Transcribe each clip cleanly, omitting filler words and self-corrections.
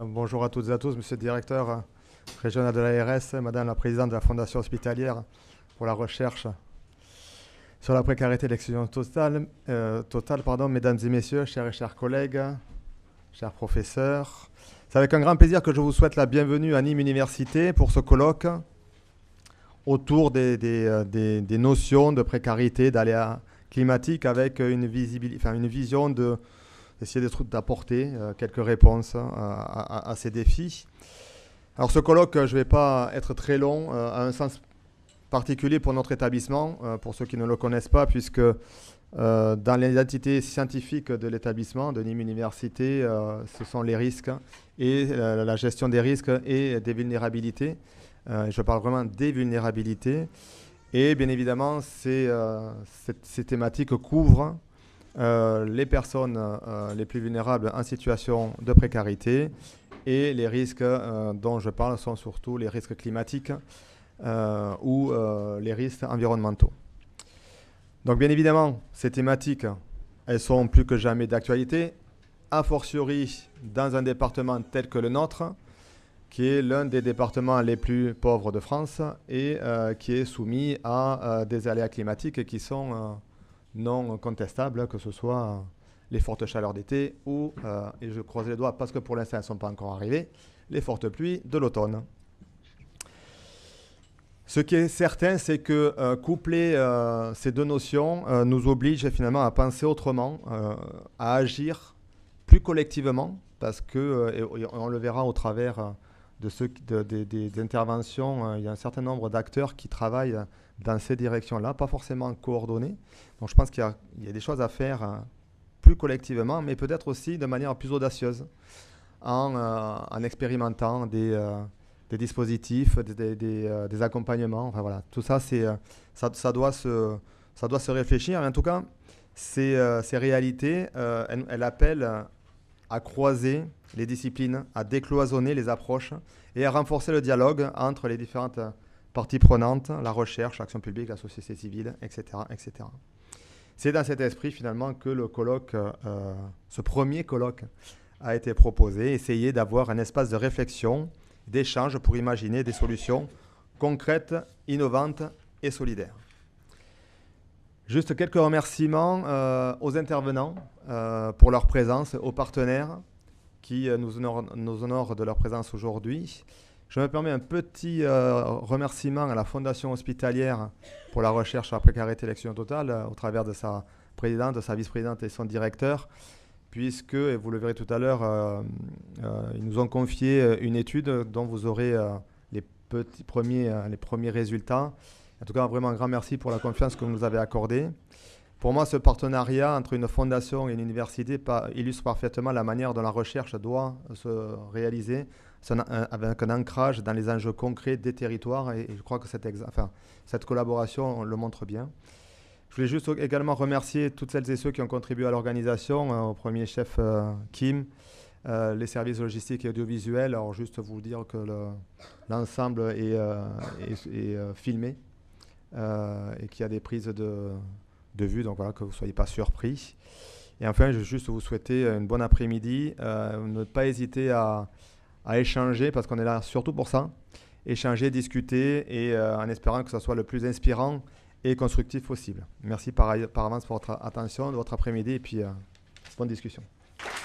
Bonjour à toutes et à tous, monsieur le directeur régional de l'ARS, madame la présidente de la Fondation hospitalière pour la recherche sur la précarité et l'exclusion totale, mesdames et messieurs, chers collègues, chers professeurs. C'est avec un grand plaisir que je vous souhaite la bienvenue à Nîmes Université pour ce colloque autour des notions de précarité, d'aléas climatiques avec une vision d'essayer d'apporter quelques réponses à ces défis. Alors ce colloque, je ne vais pas être très long, a un sens particulier pour notre établissement, pour ceux qui ne le connaissent pas, puisque dans l'identité scientifique de l'établissement de Nîmes Université, ce sont les risques et la gestion des risques et des vulnérabilités. Je parle vraiment des vulnérabilités. Et bien évidemment, ces thématiques couvrent les personnes les plus vulnérables en situation de précarité, et les risques dont je parle sont surtout les risques climatiques ou les risques environnementaux. Donc bien évidemment, ces thématiques, elles sont plus que jamais d'actualité, a fortiori dans un département tel que le nôtre, qui est l'un des départements les plus pauvres de France et qui est soumis à des aléas climatiques qui sont non contestables, que ce soit les fortes chaleurs d'été ou, et je croise les doigts parce que pour l'instant elles ne sont pas encore arrivées, les fortes pluies de l'automne. Ce qui est certain, c'est que coupler ces deux notions nous oblige finalement à penser autrement, à agir plus collectivement, parce que, et on le verra au travers des interventions, il y a un certain nombre d'acteurs qui travaillent dans ces directions-là, pas forcément coordonnées. Donc je pense qu'il y a des choses à faire plus collectivement, mais peut-être aussi de manière plus audacieuse, en expérimentant des dispositifs, des accompagnements. Enfin voilà, tout ça, ça doit se réfléchir. Mais en tout cas, ces réalités, elles appellent à croiser les disciplines, à décloisonner les approches et à renforcer le dialogue entre les différentes parties prenantes, la recherche, l'action publique, la société civile, etc., etc. C'est dans cet esprit finalement que le colloque, ce premier colloque, a été proposé, essayer d'avoir un espace de réflexion, d'échange pour imaginer des solutions concrètes, innovantes et solidaires. Juste quelques remerciements aux intervenants pour leur présence, aux partenaires qui nous honorent de leur présence aujourd'hui. Je me permets un petit remerciement à la Fondation hospitalière pour la recherche sur la précarité et l'exclusion totale au travers de sa présidente, de sa vice-présidente et son directeur, puisque, et vous le verrez tout à l'heure, ils nous ont confié une étude dont vous aurez les premiers résultats. En tout cas, vraiment un grand merci pour la confiance que vous nous avez accordée. Pour moi, ce partenariat entre une fondation et une université illustre parfaitement la manière dont la recherche doit se réaliser, avec un ancrage dans les enjeux concrets des territoires. Et je crois que cette collaboration le montre bien. Je voulais juste également remercier toutes celles et ceux qui ont contribué à l'organisation, au premier chef Kim, les services logistiques et audiovisuels. Alors juste vous dire que l'ensemble est filmé et qu'il y a des prises de vue, donc voilà, que vous ne soyez pas surpris. Et enfin, je veux juste vous souhaiter une bonne après-midi. Ne pas hésiter à échanger, parce qu'on est là surtout pour ça. Échanger, discuter, et en espérant que ce soit le plus inspirant et constructif possible. Merci par avance pour votre attention, de votre après-midi, et puis bonne discussion.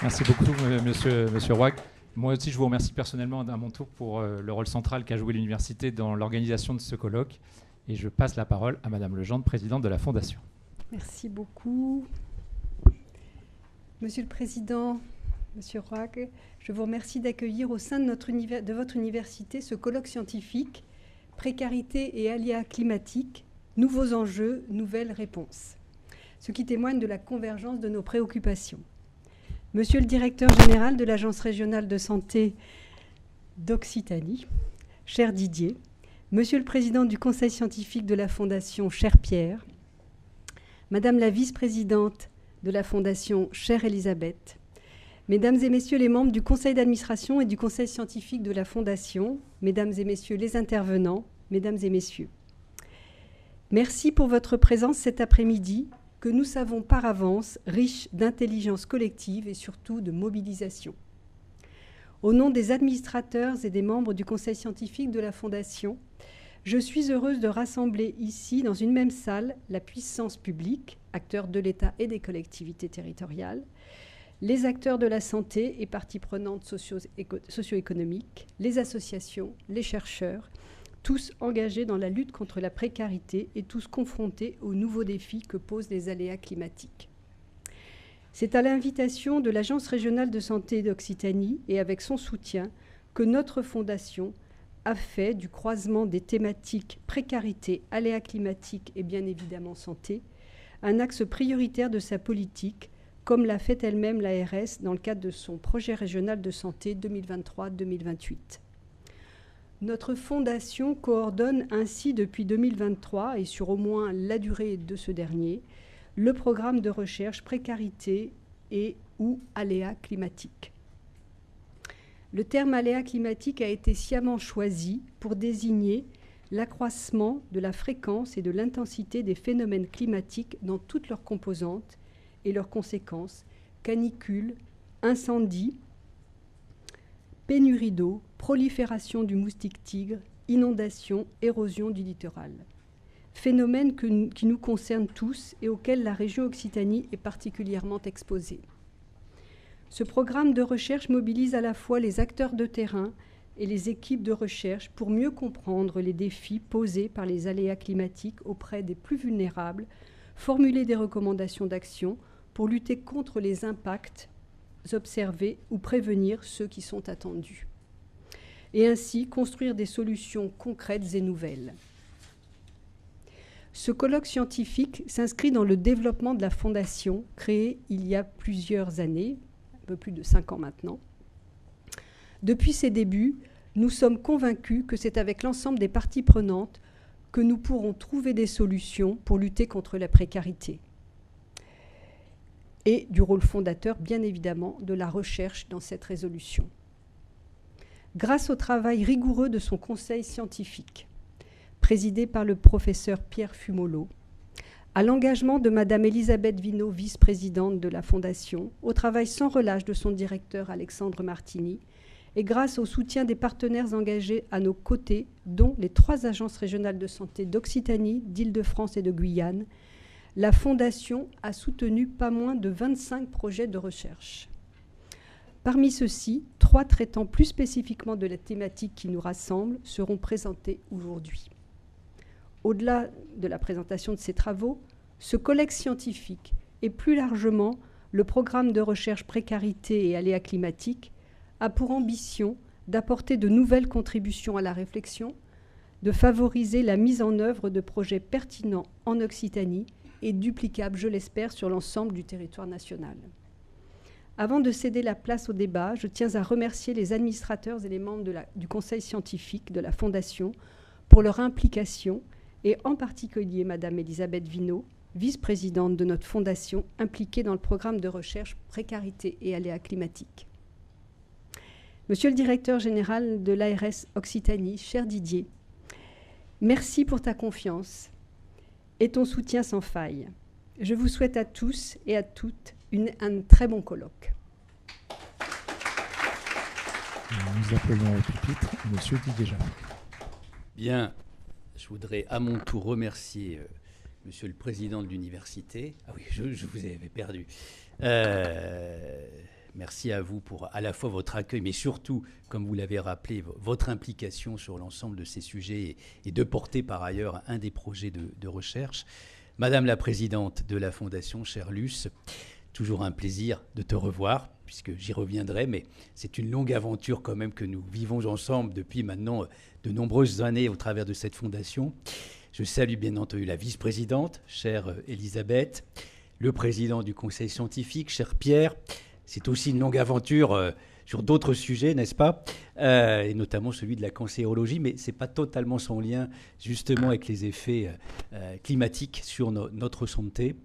Merci beaucoup, monsieur Roig. Moi aussi, je vous remercie personnellement à mon tour pour le rôle central qu'a joué l'université dans l'organisation de ce colloque. Et je passe la parole à Madame Legendre, présidente de la Fondation. Merci beaucoup. Monsieur le Président, Monsieur Roig, je vous remercie d'accueillir au sein de votre université ce colloque scientifique « Précarité et aléas climatiques, nouveaux enjeux, nouvelles réponses », ce qui témoigne de la convergence de nos préoccupations. Monsieur le directeur général de l'Agence régionale de santé d'Occitanie, cher Didier, Monsieur le Président du Conseil scientifique de la Fondation, cher Pierre, Madame la Vice-présidente de la Fondation, chère Elisabeth, Mesdames et Messieurs les membres du Conseil d'administration et du Conseil scientifique de la Fondation, Mesdames et Messieurs les intervenants, Mesdames et Messieurs. Merci pour votre présence cet après-midi, que nous savons par avance riche d'intelligence collective et surtout de mobilisation. Au nom des administrateurs et des membres du conseil scientifique de la Fondation, je suis heureuse de rassembler ici, dans une même salle, la puissance publique, acteurs de l'État et des collectivités territoriales, les acteurs de la santé et parties prenantes socio-économiques, les associations, les chercheurs, tous engagés dans la lutte contre la précarité et tous confrontés aux nouveaux défis que posent les aléas climatiques. C'est à l'invitation de l'Agence régionale de santé d'Occitanie et avec son soutien que notre fondation a fait du croisement des thématiques précarité, aléas climatiques et bien évidemment santé un axe prioritaire de sa politique, comme l'a fait elle-même l'ARS dans le cadre de son projet régional de santé 2023-2028. Notre fondation coordonne ainsi depuis 2023 et sur au moins la durée de ce dernier le programme de recherche précarité et ou aléas climatiques. Le terme aléa climatique a été sciemment choisi pour désigner l'accroissement de la fréquence et de l'intensité des phénomènes climatiques dans toutes leurs composantes et leurs conséquences, canicules, incendies, pénurie d'eau, prolifération du moustique tigre, inondations, érosion du littoral. Phénomènes qui nous concernent tous et auxquels la région Occitanie est particulièrement exposée. Ce programme de recherche mobilise à la fois les acteurs de terrain et les équipes de recherche pour mieux comprendre les défis posés par les aléas climatiques auprès des plus vulnérables, formuler des recommandations d'action pour lutter contre les impacts observés ou prévenir ceux qui sont attendus. Et ainsi construire des solutions concrètes et nouvelles. Ce colloque scientifique s'inscrit dans le développement de la Fondation, créée il y a plusieurs années, un peu plus de 5 ans maintenant. Depuis ses débuts, nous sommes convaincus que c'est avec l'ensemble des parties prenantes que nous pourrons trouver des solutions pour lutter contre la précarité. Et du rôle fondateur, bien évidemment, de la recherche dans cette résolution. Grâce au travail rigoureux de son conseil scientifique, présidé par le professeur Pierre Fumolo, à l'engagement de Madame Elisabeth Vinot, vice-présidente de la Fondation, au travail sans relâche de son directeur Alexandre Martini, et grâce au soutien des partenaires engagés à nos côtés, dont les 3 agences régionales de santé d'Occitanie, d'Île-de-France et de Guyane, la Fondation a soutenu pas moins de 25 projets de recherche. Parmi ceux-ci, 3 traitant plus spécifiquement de la thématique qui nous rassemble seront présentés aujourd'hui. Au-delà de la présentation de ces travaux, ce colloque scientifique et plus largement le programme de recherche précarité et aléas climatiques a pour ambition d'apporter de nouvelles contributions à la réflexion, de favoriser la mise en œuvre de projets pertinents en Occitanie et duplicables, je l'espère, sur l'ensemble du territoire national. Avant de céder la place au débat, je tiens à remercier les administrateurs et les membres du conseil scientifique de la Fondation pour leur implication et en particulier Madame Elisabeth Vinot, vice-présidente de notre fondation impliquée dans le programme de recherche précarité et aléas climatiques. Monsieur le directeur général de l'ARS Occitanie, cher Didier, merci pour ta confiance et ton soutien sans faille. Je vous souhaite à tous et à toutes un très bon colloque. Nous appelons au pupitre Monsieur Didier Jamin. Bien, je voudrais à mon tour remercier Monsieur le Président de l'Université. Ah oui, je vous avais perdu. Merci à vous pour à la fois votre accueil, mais surtout, comme vous l'avez rappelé, votre implication sur l'ensemble de ces sujets et de porter par ailleurs un des projets de recherche. Madame la Présidente de la Fondation, chère Luce, toujours un plaisir de te revoir, puisque j'y reviendrai, mais c'est une longue aventure quand même que nous vivons ensemble depuis maintenant de nombreuses années au travers de cette fondation. Je salue bien entendu la vice-présidente, chère Elisabeth, le président du conseil scientifique, cher Pierre. C'est aussi une longue aventure sur d'autres sujets, n'est-ce pas, et notamment celui de la cancérologie, mais ce n'est pas totalement sans lien justement avec les effets climatiques sur notre santé.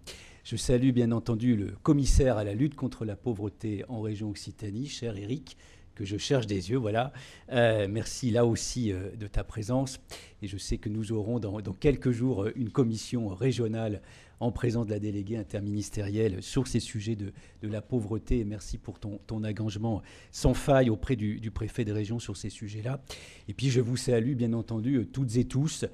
Je salue bien entendu le commissaire à la lutte contre la pauvreté en région Occitanie, cher Eric, que je cherche des yeux, voilà. Merci là aussi de ta présence. Et je sais que nous aurons dans quelques jours une commission régionale en présence de la déléguée interministérielle sur ces sujets de la pauvreté. Et merci pour ton engagement sans faille auprès du préfet de région sur ces sujets-là. Et puis je vous salue bien entendu toutes et tous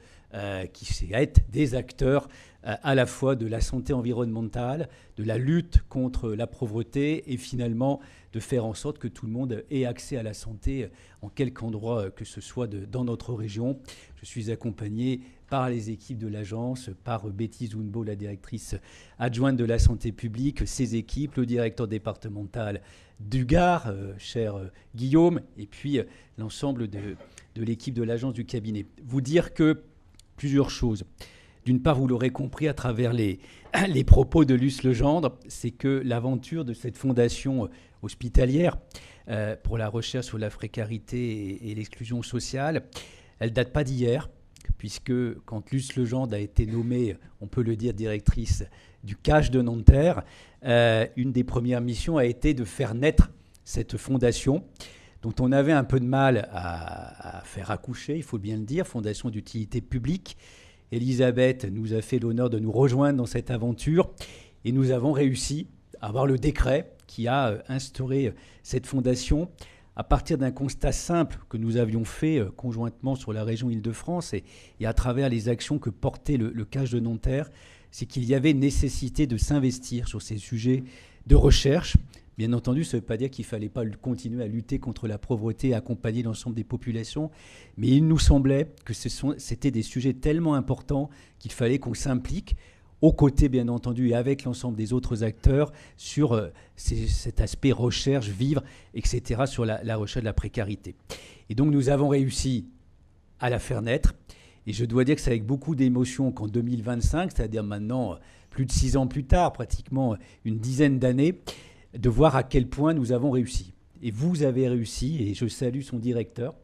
qui êtes des acteurs à la fois de la santé environnementale, de la lutte contre la pauvreté et finalement de faire en sorte que tout le monde ait accès à la santé en quelque endroit que ce soit dans notre région. Je suis accompagné par les équipes de l'agence, par Betty Zunbo, la directrice adjointe de la santé publique, ses équipes, le directeur départemental du Gard, cher Guillaume, et puis l'ensemble de l'équipe de l'agence du cabinet. Vous dire que plusieurs choses. D'une part, vous l'aurez compris à travers les propos de Luce Legendre, c'est que l'aventure de cette fondation hospitalière pour la recherche sur la précarité et l'exclusion sociale, elle ne date pas d'hier, puisque quand Luce Legendre a été nommée, on peut le dire, directrice du CAGE de Nanterre, une des premières missions a été de faire naître cette fondation dont on avait un peu de mal à faire accoucher, il faut bien le dire, fondation d'utilité publique. Elisabeth nous a fait l'honneur de nous rejoindre dans cette aventure et nous avons réussi à avoir le décret qui a instauré cette fondation à partir d'un constat simple que nous avions fait conjointement sur la région Île-de-France et à travers les actions que portait le CAGE de Nanterre, c'est qu'il y avait nécessité de s'investir sur ces sujets de recherche. Bien entendu, ça ne veut pas dire qu'il ne fallait pas continuer à lutter contre la pauvreté et accompagner l'ensemble des populations, mais il nous semblait que c'était des sujets tellement importants qu'il fallait qu'on s'implique aux côtés, bien entendu, et avec l'ensemble des autres acteurs sur cet aspect recherche, vivre, etc., sur la recherche de la précarité. Et donc, nous avons réussi à la faire naître. Et je dois dire que c'est avec beaucoup d'émotion qu'en 2025, c'est-à-dire maintenant plus de 6 ans plus tard, pratiquement une dizaine d'années, de voir à quel point nous avons réussi. Et vous avez réussi, et je salue son directeur,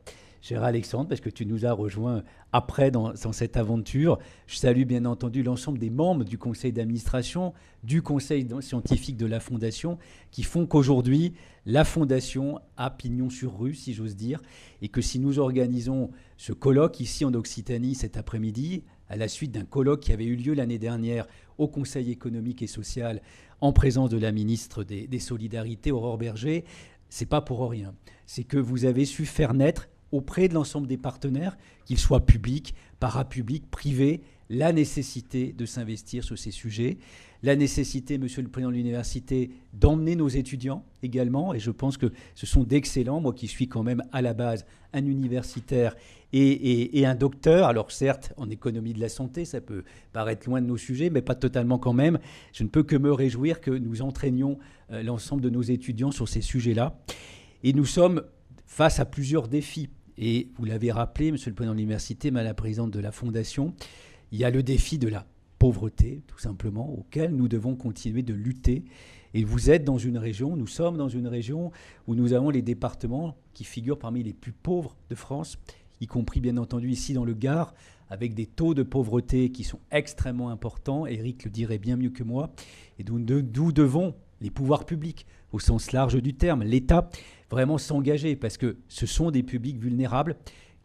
cher Alexandre, parce que tu nous as rejoints après dans cette aventure. Je salue bien entendu l'ensemble des membres du conseil d'administration, du conseil scientifique de la Fondation, qui font qu'aujourd'hui, la Fondation a pignon sur rue, si j'ose dire, et que si nous organisons ce colloque ici en Occitanie cet après-midi, à la suite d'un colloque qui avait eu lieu l'année dernière au Conseil économique et social en présence de la ministre des Solidarités, Aurore Berger, c'est pas pour rien. C'est que vous avez su faire naître auprès de l'ensemble des partenaires, qu'ils soient publics, parapublics, privés, la nécessité de s'investir sur ces sujets, la nécessité, Monsieur le Président de l'Université, d'emmener nos étudiants également, et je pense que ce sont d'excellents, moi qui suis quand même à la base un universitaire et un docteur, alors certes en économie de la santé, ça peut paraître loin de nos sujets, mais pas totalement quand même, je ne peux que me réjouir que nous entraînions l'ensemble de nos étudiants sur ces sujets-là, et nous sommes face à plusieurs défis. Et vous l'avez rappelé, Monsieur le Président de l'Université, Madame la Présidente de la Fondation, il y a le défi de la pauvreté, tout simplement, auquel nous devons continuer de lutter. Et vous êtes dans une région, nous sommes dans une région où nous avons les départements qui figurent parmi les plus pauvres de France, y compris bien entendu ici dans le Gard, avec des taux de pauvreté qui sont extrêmement importants. Éric le dirait bien mieux que moi. Et d'où devons, les pouvoirs publics, au sens large du terme, l'État, vraiment s'engager, parce que ce sont des publics vulnérables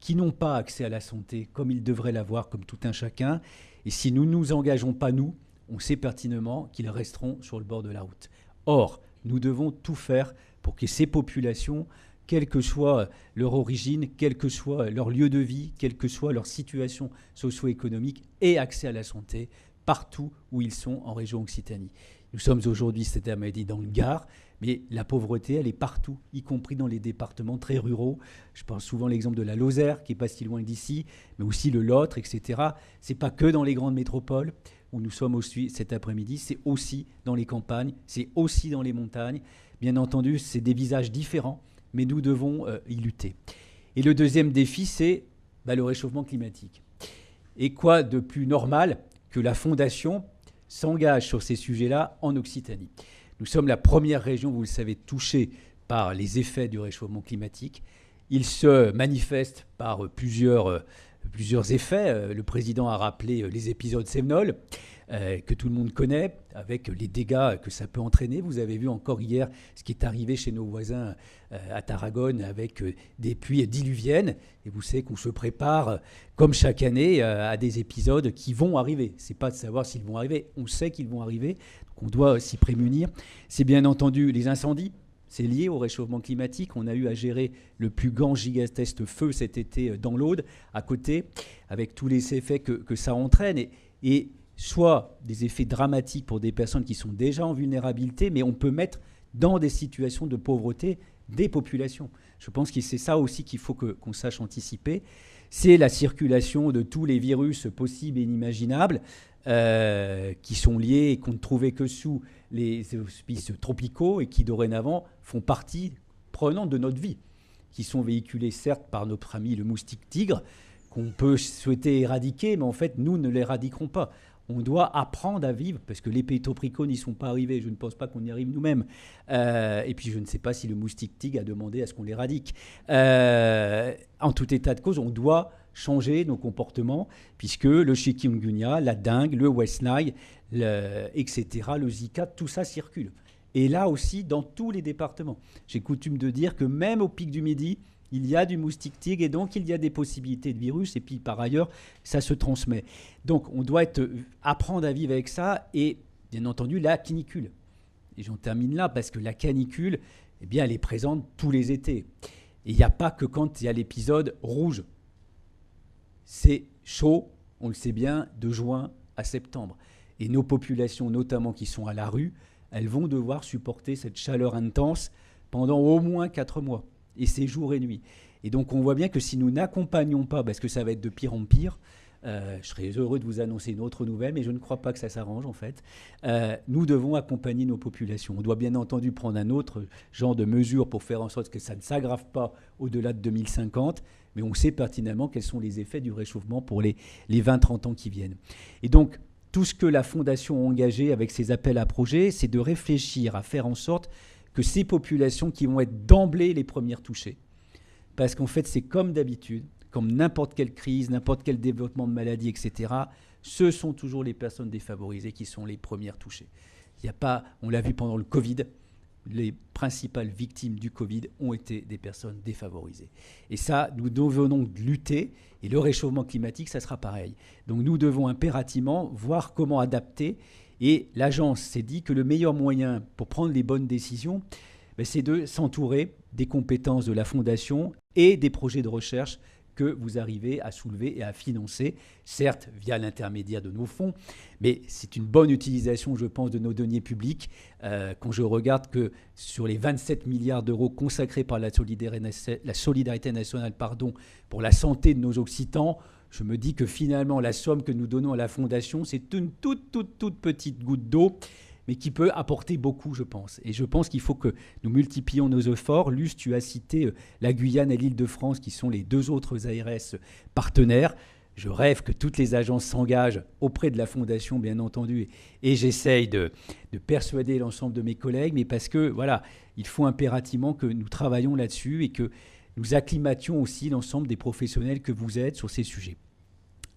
qui n'ont pas accès à la santé comme ils devraient l'avoir, comme tout un chacun. Et si nous ne nous engageons pas, nous, on sait pertinemment qu'ils resteront sur le bord de la route. Or, nous devons tout faire pour que ces populations, quelle que soit leur origine, quel que soit leur lieu de vie, quelle que soit leur situation socio-économique, aient accès à la santé partout où ils sont en région Occitanie. Nous sommes aujourd'hui, c'était à dit, dans le Gard, mais la pauvreté, elle est partout, y compris dans les départements très ruraux. Je pense souvent à l'exemple de la Lozère, qui n'est pas si loin d'ici, mais aussi le Lot, etc. Ce n'est pas que dans les grandes métropoles où nous sommes aussi cet après-midi, c'est aussi dans les campagnes, c'est aussi dans les montagnes. Bien entendu, c'est des visages différents, mais nous devons y lutter. Et le deuxième défi, c'est le réchauffement climatique. Et quoi de plus normal que la Fondation s'engage sur ces sujets-là en Occitanie. Nous sommes la première région, vous le savez, touchée par les effets du réchauffement climatique. Il se manifeste par plusieurs effets. Le président a rappelé les épisodes Sévenol. que tout le monde connaît, avec les dégâts que ça peut entraîner. Vous avez vu encore hier ce qui est arrivé chez nos voisins à Tarragone avec des pluies diluviennes. Et vous savez qu'on se prépare, comme chaque année, à des épisodes qui vont arriver. Ce n'est pas de savoir s'ils vont arriver, on sait qu'ils vont arriver, donc on doit s'y prémunir. C'est bien entendu les incendies. C'est lié au réchauffement climatique. On a eu à gérer le plus grand gigantesque feu cet été dans l'Aude, à côté, avec tous les effets que ça entraîne. Et soit des effets dramatiques pour des personnes qui sont déjà en vulnérabilité, mais on peut mettre dans des situations de pauvreté des populations. Je pense que c'est ça aussi qu'il faut qu'on sache anticiper. C'est la circulation de tous les virus possibles et inimaginables qui sont liés et qu'on ne trouvait que sous les auspices tropicaux et qui dorénavant font partie prenante de notre vie, qui sont véhiculés certes par notre ami le moustique tigre, qu'on peut souhaiter éradiquer, mais en fait nous ne l'éradiquerons pas. On doit apprendre à vivre, parce que les pétopricots n'y sont pas arrivés. Je ne pense pas qu'on y arrive nous-mêmes. Et puis je ne sais pas si le moustique tigre a demandé à ce qu'on l'éradique. En tout état de cause, on doit changer nos comportements, puisque le chikungunya, la dengue, le West Nile, etc., le Zika, tout ça circule. Et là aussi, dans tous les départements. J'ai coutume de dire que même au pic du Midi, il y a du moustique tigre et donc il y a des possibilités de virus. Et puis par ailleurs, ça se transmet. Donc on doit apprendre à vivre avec ça. Et bien entendu, la canicule. Et j'en termine là parce que la canicule, eh bien, elle est présente tous les étés. Et il n'y a pas que quand il y a l'épisode rouge. C'est chaud, on le sait bien, de juin à septembre. Et nos populations, notamment qui sont à la rue, elles vont devoir supporter cette chaleur intense pendant au moins 4 mois. Et c'est jour et nuit. Et donc on voit bien que si nous n'accompagnons pas, parce que ça va être de pire en pire, je serais heureux de vous annoncer une autre nouvelle, mais je ne crois pas que ça s'arrange en fait. Nous devons accompagner nos populations. On doit bien entendu prendre un autre genre de mesures pour faire en sorte que ça ne s'aggrave pas au-delà de 2050, mais on sait pertinemment quels sont les effets du réchauffement pour les 20-30 ans qui viennent. Et donc, tout ce que la Fondation a engagé avec ses appels à projets, c'est de réfléchir à faire en sorte que ces populations qui vont être d'emblée les premières touchées, parce qu'en fait, c'est comme d'habitude, comme n'importe quelle crise, n'importe quel développement de maladie, etc., ce sont toujours les personnes défavorisées qui sont les premières touchées. Il n'y a pas, on l'a vu pendant le Covid, les principales victimes du Covid ont été des personnes défavorisées. Et ça, nous devons donc lutter, et le réchauffement climatique, ça sera pareil. Donc nous devons impérativement voir comment adapter, et l'agence s'est dit que le meilleur moyen pour prendre les bonnes décisions, c'est de s'entourer des compétences de la Fondation et des projets de recherche que vous arrivez à soulever et à financer, certes via l'intermédiaire de nos fonds, mais c'est une bonne utilisation, je pense, de nos deniers publics. Quand je regarde que sur les 27 milliards d'euros consacrés par la solidarité nationale pour la santé de nos Occitans, je me dis que finalement la somme que nous donnons à la Fondation, c'est une toute petite goutte d'eau, mais qui peut apporter beaucoup, je pense. Et je pense qu'il faut que nous multiplions nos efforts. Luce, tu as cité la Guyane et l'Île-de-France, qui sont les 2 autres ARS partenaires. Je rêve que toutes les agences s'engagent auprès de la Fondation, bien entendu, et j'essaye de persuader l'ensemble de mes collègues, mais parce que, voilà, il faut impérativement que nous travaillions là-dessus et que nous acclimations aussi l'ensemble des professionnels que vous êtes sur ces sujets.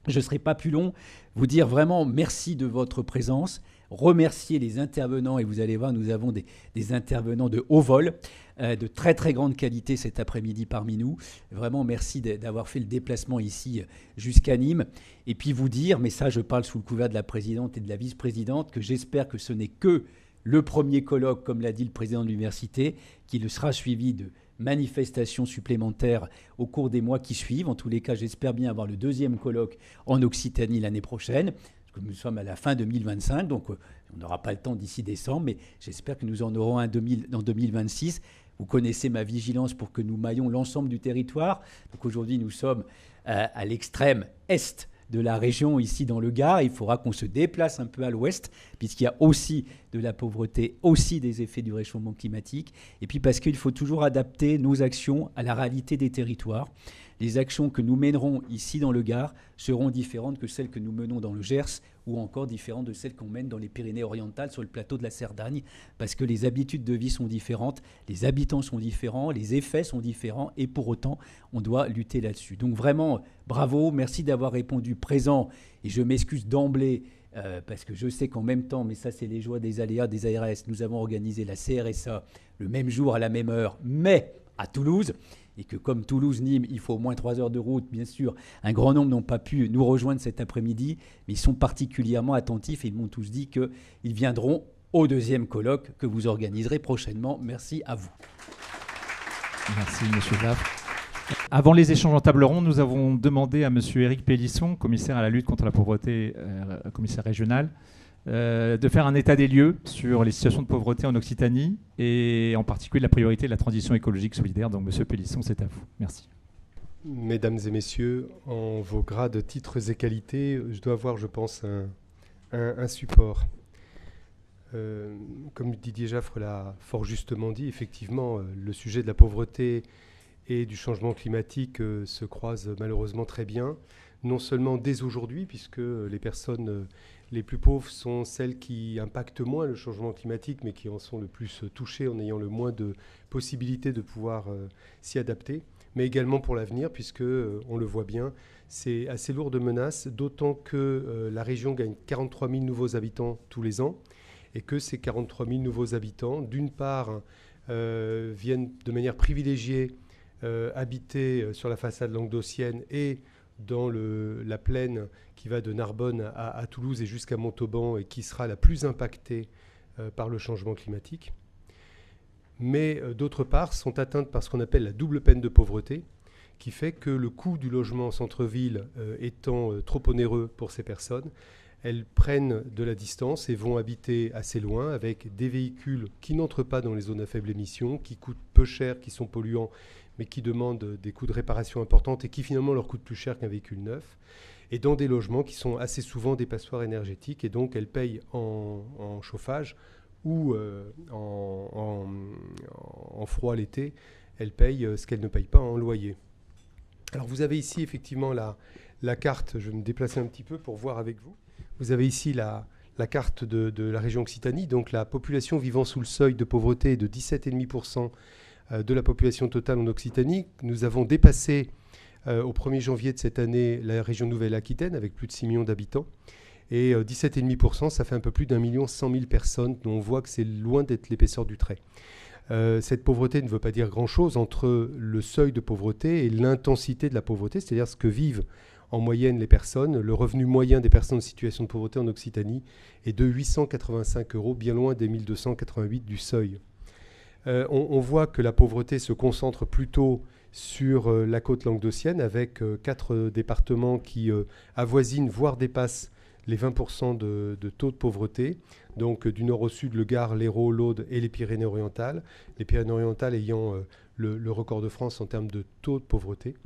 Je ne serai pas plus long, vous dire vraiment merci de votre présence, remercier les intervenants, et vous allez voir, nous avons des intervenants de haut vol, de très très grande qualité cet après-midi parmi nous. Vraiment merci d'avoir fait le déplacement ici jusqu'à Nîmes. Et puis vous dire, mais ça je parle sous le couvert de la présidente et de la vice-présidente, que j'espère que ce n'est que le premier colloque, comme l'a dit le président de l'université, qui sera suivi de manifestations supplémentaires au cours des mois qui suivent. En tous les cas, j'espère bien avoir le 2e colloque en Occitanie l'année prochaine, parce que nous sommes à la fin 2025, donc on n'aura pas le temps d'ici décembre, mais j'espère que nous en aurons un en 2026. Vous connaissez ma vigilance pour que nous maillons l'ensemble du territoire. Donc aujourd'hui, nous sommes à l'extrême est de la région, ici dans le Gard. Il faudra qu'on se déplace un peu à l'ouest, puisqu'il y a aussi de la pauvreté, aussi des effets du réchauffement climatique. Et puis parce qu'il faut toujours adapter nos actions à la réalité des territoires. Les actions que nous mènerons ici dans le Gard seront différentes que celles que nous menons dans le Gers, ou encore différentes de celles qu'on mène dans les Pyrénées-Orientales sur le plateau de la Cerdagne, parce que les habitudes de vie sont différentes, les habitants sont différents, les effets sont différents, et pour autant, on doit lutter là-dessus. Donc vraiment, bravo, merci d'avoir répondu présent, et je m'excuse d'emblée parce que je sais qu'en même temps, mais ça c'est les joies des aléas des ARS, nous avons organisé la CRSA le même jour à la même heure, mais à Toulouse, et que comme Toulouse-Nîmes, il faut au moins 3 heures de route, bien sûr, un grand nombre n'ont pas pu nous rejoindre cet après-midi, mais ils sont particulièrement attentifs et ils m'ont tous dit qu'ils viendront au deuxième colloque que vous organiserez prochainement. Merci à vous. Merci, M. Jaffre. Avant les échanges en table ronde, nous avons demandé à M. Éric Pélisson, commissaire à la lutte contre la pauvreté, commissaire régional, de faire un état des lieux sur les situations de pauvreté en Occitanie et en particulier la priorité de la transition écologique solidaire. Donc, M. Pélisson, c'est à vous. Merci. Mesdames et messieurs, en vos grades, titres et qualités, je dois avoir, je pense, un support. Comme Didier Jaffre l'a fort justement dit, effectivement, le sujet de la pauvreté et du changement climatique se croisent malheureusement très bien, non seulement dès aujourd'hui, puisque les personnes les plus pauvres sont celles qui impactent moins le changement climatique, mais qui en sont le plus touchées en ayant le moins de possibilités de pouvoir s'y adapter, mais également pour l'avenir, puisque, on le voit bien, c'est assez lourd de menaces, d'autant que la région gagne 43 000 nouveaux habitants tous les ans, et que ces 43 000 nouveaux habitants, d'une part, viennent de manière privilégiée habiter sur la façade languedocienne et dans la plaine qui va de Narbonne à Toulouse et jusqu'à Montauban et qui sera la plus impactée par le changement climatique. Mais d'autre part, sont atteintes par ce qu'on appelle la double peine de pauvreté, qui fait que le coût du logement en centre-ville étant trop onéreux pour ces personnes, elles prennent de la distance et vont habiter assez loin avec des véhicules qui n'entrent pas dans les zones à faible émission, qui coûtent peu cher, qui sont polluants, mais qui demandent des coûts de réparation importants et qui finalement leur coûtent plus cher qu'un véhicule neuf, et dans des logements qui sont assez souvent des passoires énergétiques, et donc elles payent en chauffage ou en froid l'été, elles payent ce qu'elles ne payent pas en loyer. Alors vous avez ici effectivement la carte, je vais me déplacer un petit peu pour voir avec vous. Vous avez ici la carte de la région Occitanie, donc la population vivant sous le seuil de pauvreté est de 17,5% de la population totale en Occitanie. Nous avons dépassé au 1er janvier de cette année la région Nouvelle-Aquitaine avec plus de 6 millions d'habitants. Et 17,5%, ça fait un peu plus d'1,1 million personnes. Donc on voit que c'est loin d'être l'épaisseur du trait. Cette pauvreté ne veut pas dire grand-chose entre le seuil de pauvreté et l'intensité de la pauvreté, c'est-à-dire ce que vivent en moyenne les personnes. Le revenu moyen des personnes en situation de pauvreté en Occitanie est de 885 €, bien loin des 1288 du seuil. On voit que la pauvreté se concentre plutôt sur la côte languedocienne avec 4 départements qui avoisinent, voire dépassent les 20% de taux de pauvreté. Donc du nord au sud, le Gard, l'Hérault, l'Aude et les Pyrénées-Orientales. Les Pyrénées-Orientales ayant le record de France en termes de taux de pauvreté.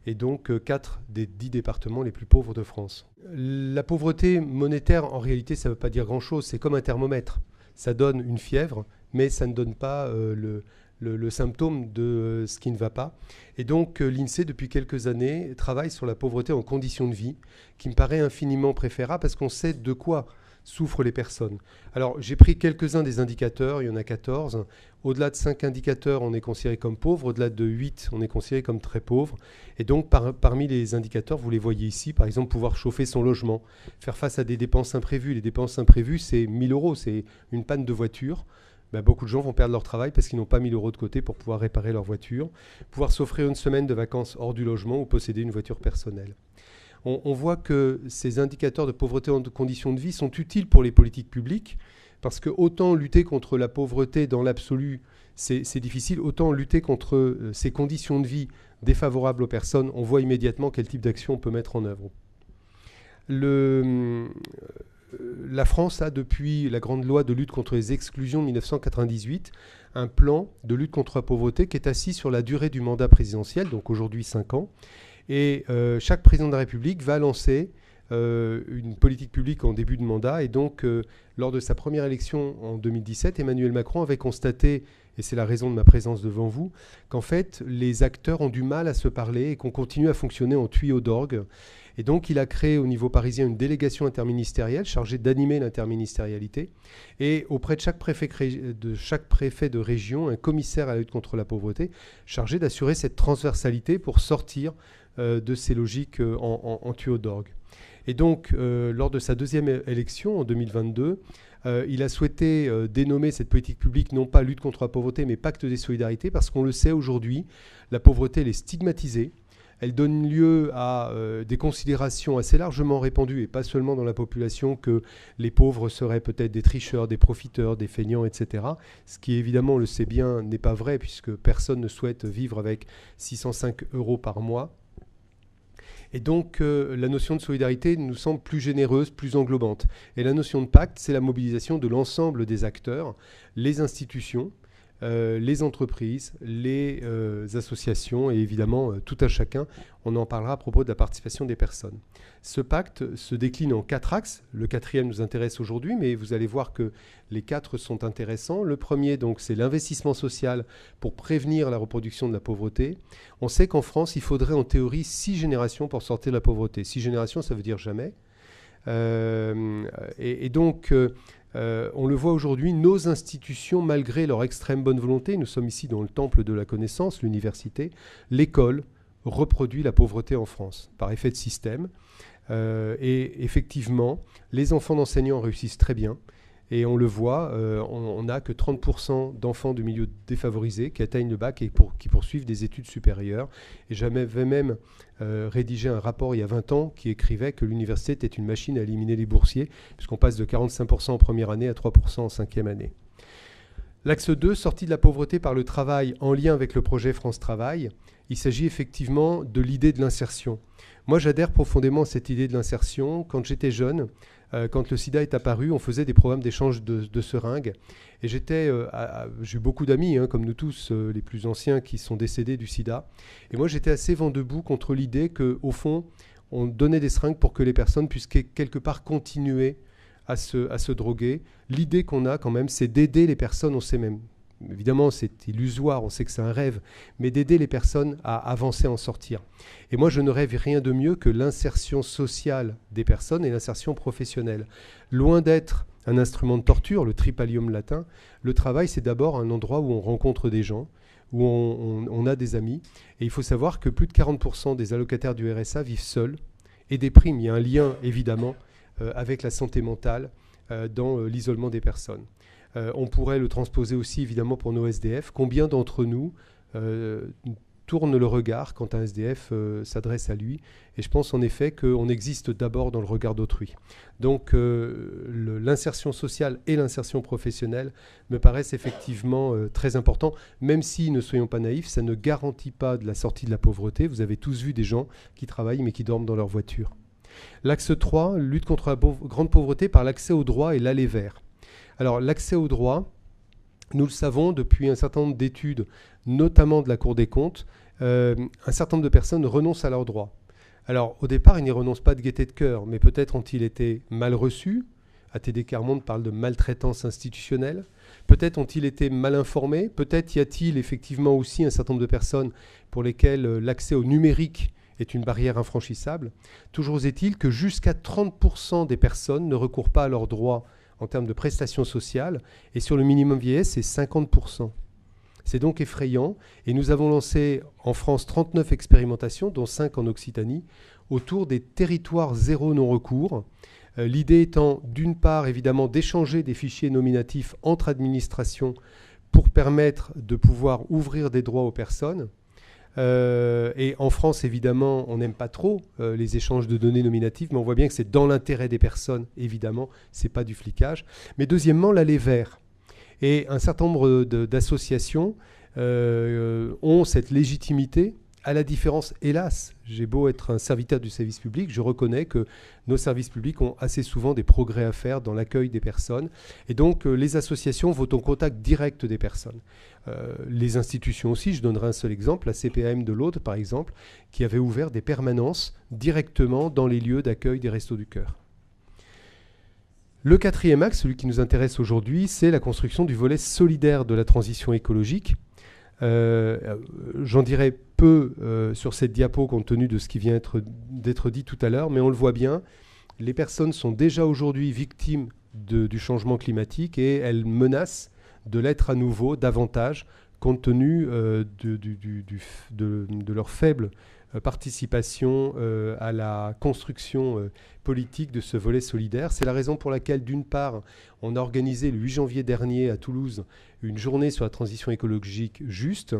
Et donc 4 des 10 départements les plus pauvres de France. La pauvreté monétaire, en réalité, ça ne veut pas dire grand-chose. C'est comme un thermomètre. Ça donne une fièvre, mais ça ne donne pas le symptôme de ce qui ne va pas. Et donc l'INSEE, depuis quelques années, travaille sur la pauvreté en conditions de vie, qui me paraît infiniment préférable parce qu'on sait de quoi souffrent les personnes. Alors j'ai pris quelques-uns des indicateurs, il y en a 14. Au-delà de 5 indicateurs, on est considéré comme pauvre. Au-delà de 8, on est considéré comme très pauvre. Et donc parmi les indicateurs, vous les voyez ici, par exemple pouvoir chauffer son logement, faire face à des dépenses imprévues. Les dépenses imprévues, c'est 1 000 €, c'est une panne de voiture. Beaucoup de gens vont perdre leur travail parce qu'ils n'ont pas 1 000 € de côté pour pouvoir réparer leur voiture, pouvoir s'offrir une semaine de vacances hors du logement ou posséder une voiture personnelle. On voit que ces indicateurs de pauvreté en conditions de vie sont utiles pour les politiques publiques parce que autant lutter contre la pauvreté dans l'absolu, c'est difficile, autant lutter contre ces conditions de vie défavorables aux personnes, on voit immédiatement quel type d'action on peut mettre en œuvre. La France a, depuis la grande loi de lutte contre les exclusions de 1998, un plan de lutte contre la pauvreté qui est assis sur la durée du mandat présidentiel, donc aujourd'hui 5 ans. Et chaque président de la République va lancer une politique publique en début de mandat. Et donc, lors de sa première élection en 2017, Emmanuel Macron avait constaté, et c'est la raison de ma présence devant vous, qu'en fait, les acteurs ont du mal à se parler et qu'on continue à fonctionner en tuyau d'orgue. Et donc, il a créé au niveau parisien une délégation interministérielle chargée d'animer l'interministérialité. Et auprès de chaque préfet de région, un commissaire à la lutte contre la pauvreté chargé d'assurer cette transversalité pour sortir de ces logiques en tuyau d'orgue. Et donc, lors de sa deuxième élection en 2022, il a souhaité dénommer cette politique publique non pas lutte contre la pauvreté, mais pacte des solidarités, parce qu'on le sait aujourd'hui, la pauvreté, elle est stigmatisée. Elle donne lieu à des considérations assez largement répandues, et pas seulement dans la population, que les pauvres seraient peut-être des tricheurs, des profiteurs, des feignants, etc. Ce qui, évidemment, on le sait bien, n'est pas vrai, puisque personne ne souhaite vivre avec 605 € par mois. Et donc, la notion de solidarité nous semble plus généreuse, plus englobante. Et la notion de pacte, c'est la mobilisation de l'ensemble des acteurs, les institutions, les entreprises, les associations et évidemment tout un chacun. On en parlera à propos de la participation des personnes. Ce pacte se décline en 4 axes. Le 4e nous intéresse aujourd'hui, mais vous allez voir que les 4 sont intéressants. Le premier, donc, c'est l'investissement social pour prévenir la reproduction de la pauvreté. On sait qu'en France, il faudrait en théorie 6 générations pour sortir de la pauvreté. 6 générations, ça veut dire jamais. Donc, on le voit aujourd'hui, nos institutions, malgré leur extrême bonne volonté, nous sommes ici dans le temple de la connaissance, l'université, l'école reproduit la pauvreté en France par effet de système. Et effectivement, les enfants d'enseignants réussissent très bien. Et on le voit, on n'a que 30% d'enfants du milieu défavorisé qui atteignent le bac et qui poursuivent des études supérieures. Et j'avais même rédigé un rapport il y a 20 ans qui écrivait que l'université était une machine à éliminer les boursiers, puisqu'on passe de 45% en première année à 3% en cinquième année. L'axe 2, sortie de la pauvreté par le travail en lien avec le projet France Travail. Il s'agit effectivement de l'idée de l'insertion. Moi, j'adhère profondément à cette idée de l'insertion. Quand j'étais jeune, quand le sida est apparu, on faisait des programmes d'échange de seringues. Et j'ai eu beaucoup d'amis, comme nous tous, les plus anciens, qui sont décédés du sida. Et moi, j'étais assez vent debout contre l'idée qu'au fond, on donnait des seringues pour que les personnes puissent quelque part continuer à se droguer. L'idée qu'on a quand même, c'est d'aider les personnes, on sait même. Évidemment, c'est illusoire, on sait que c'est un rêve, mais d'aider les personnes à avancer, à en sortir. Et moi, je ne rêve rien de mieux que l'insertion sociale des personnes et l'insertion professionnelle. Loin d'être un instrument de torture, le tripalium latin, le travail, c'est d'abord un endroit où on rencontre des gens, où on a des amis. Et il faut savoir que plus de 40% des allocataires du RSA vivent seuls et dépriment. Il y a un lien, évidemment, avec la santé mentale dans l'isolement des personnes. On pourrait le transposer aussi évidemment pour nos SDF. Combien d'entre nous tournent le regard quand un SDF s'adresse à lui? Et je pense en effet qu'on existe d'abord dans le regard d'autrui. Donc l'insertion sociale et l'insertion professionnelle me paraissent effectivement très importants, même si, ne soyons pas naïfs, ça ne garantit pas de la sortie de la pauvreté. Vous avez tous vu des gens qui travaillent mais qui dorment dans leur voiture. L'axe 3, lutte contre la grande pauvreté par l'accès aux droits et l'aller vers. Alors, l'accès aux droits, nous le savons depuis un certain nombre d'études, notamment de la Cour des comptes, un certain nombre de personnes renoncent à leurs droits. Alors, au départ, ils n'y renoncent pas de gaieté de cœur, mais peut-être ont-ils été mal reçus. ATD Quart Monde parle de maltraitance institutionnelle. Peut-être ont-ils été mal informés. Peut-être y a-t-il effectivement aussi un certain nombre de personnes pour lesquelles l'accès au numérique est une barrière infranchissable. Toujours est-il que jusqu'à 30% des personnes ne recourent pas à leurs droits en termes de prestations sociales, et sur le minimum vieillesse, c'est 50%. C'est donc effrayant, et nous avons lancé en France 39 expérimentations, dont 5 en Occitanie, autour des territoires zéro non-recours. L'idée étant, d'une part, évidemment, d'échanger des fichiers nominatifs entre administrations pour permettre de pouvoir ouvrir des droits aux personnes. Et en France, évidemment, on n'aime pas trop les échanges de données nominatives, mais on voit bien que c'est dans l'intérêt des personnes, évidemment, c'est pas du flicage. Mais deuxièmement, l'aller vers. Et un certain nombre d'associations ont cette légitimité, à la différence, hélas, j'ai beau être un serviteur du service public, je reconnais que nos services publics ont assez souvent des progrès à faire dans l'accueil des personnes. Et donc, les associations vont au contact direct des personnes. Les institutions aussi, je donnerai un seul exemple, la CPAM de l'Aude, par exemple, qui avait ouvert des permanences directement dans les lieux d'accueil des Restos du Cœur. Le 4e axe, celui qui nous intéresse aujourd'hui, c'est la construction du volet solidaire de la transition écologique. J'en dirai peu sur cette diapo compte tenu de ce qui vient d'être dit tout à l'heure, mais on le voit bien, les personnes sont déjà aujourd'hui victimes du changement climatique et elles menacent de l'être à nouveau davantage compte tenu de leur faible participation à la construction politique de ce volet solidaire. C'est la raison pour laquelle, d'une part, on a organisé le 8 janvier dernier à Toulouse une journée sur la transition écologique juste,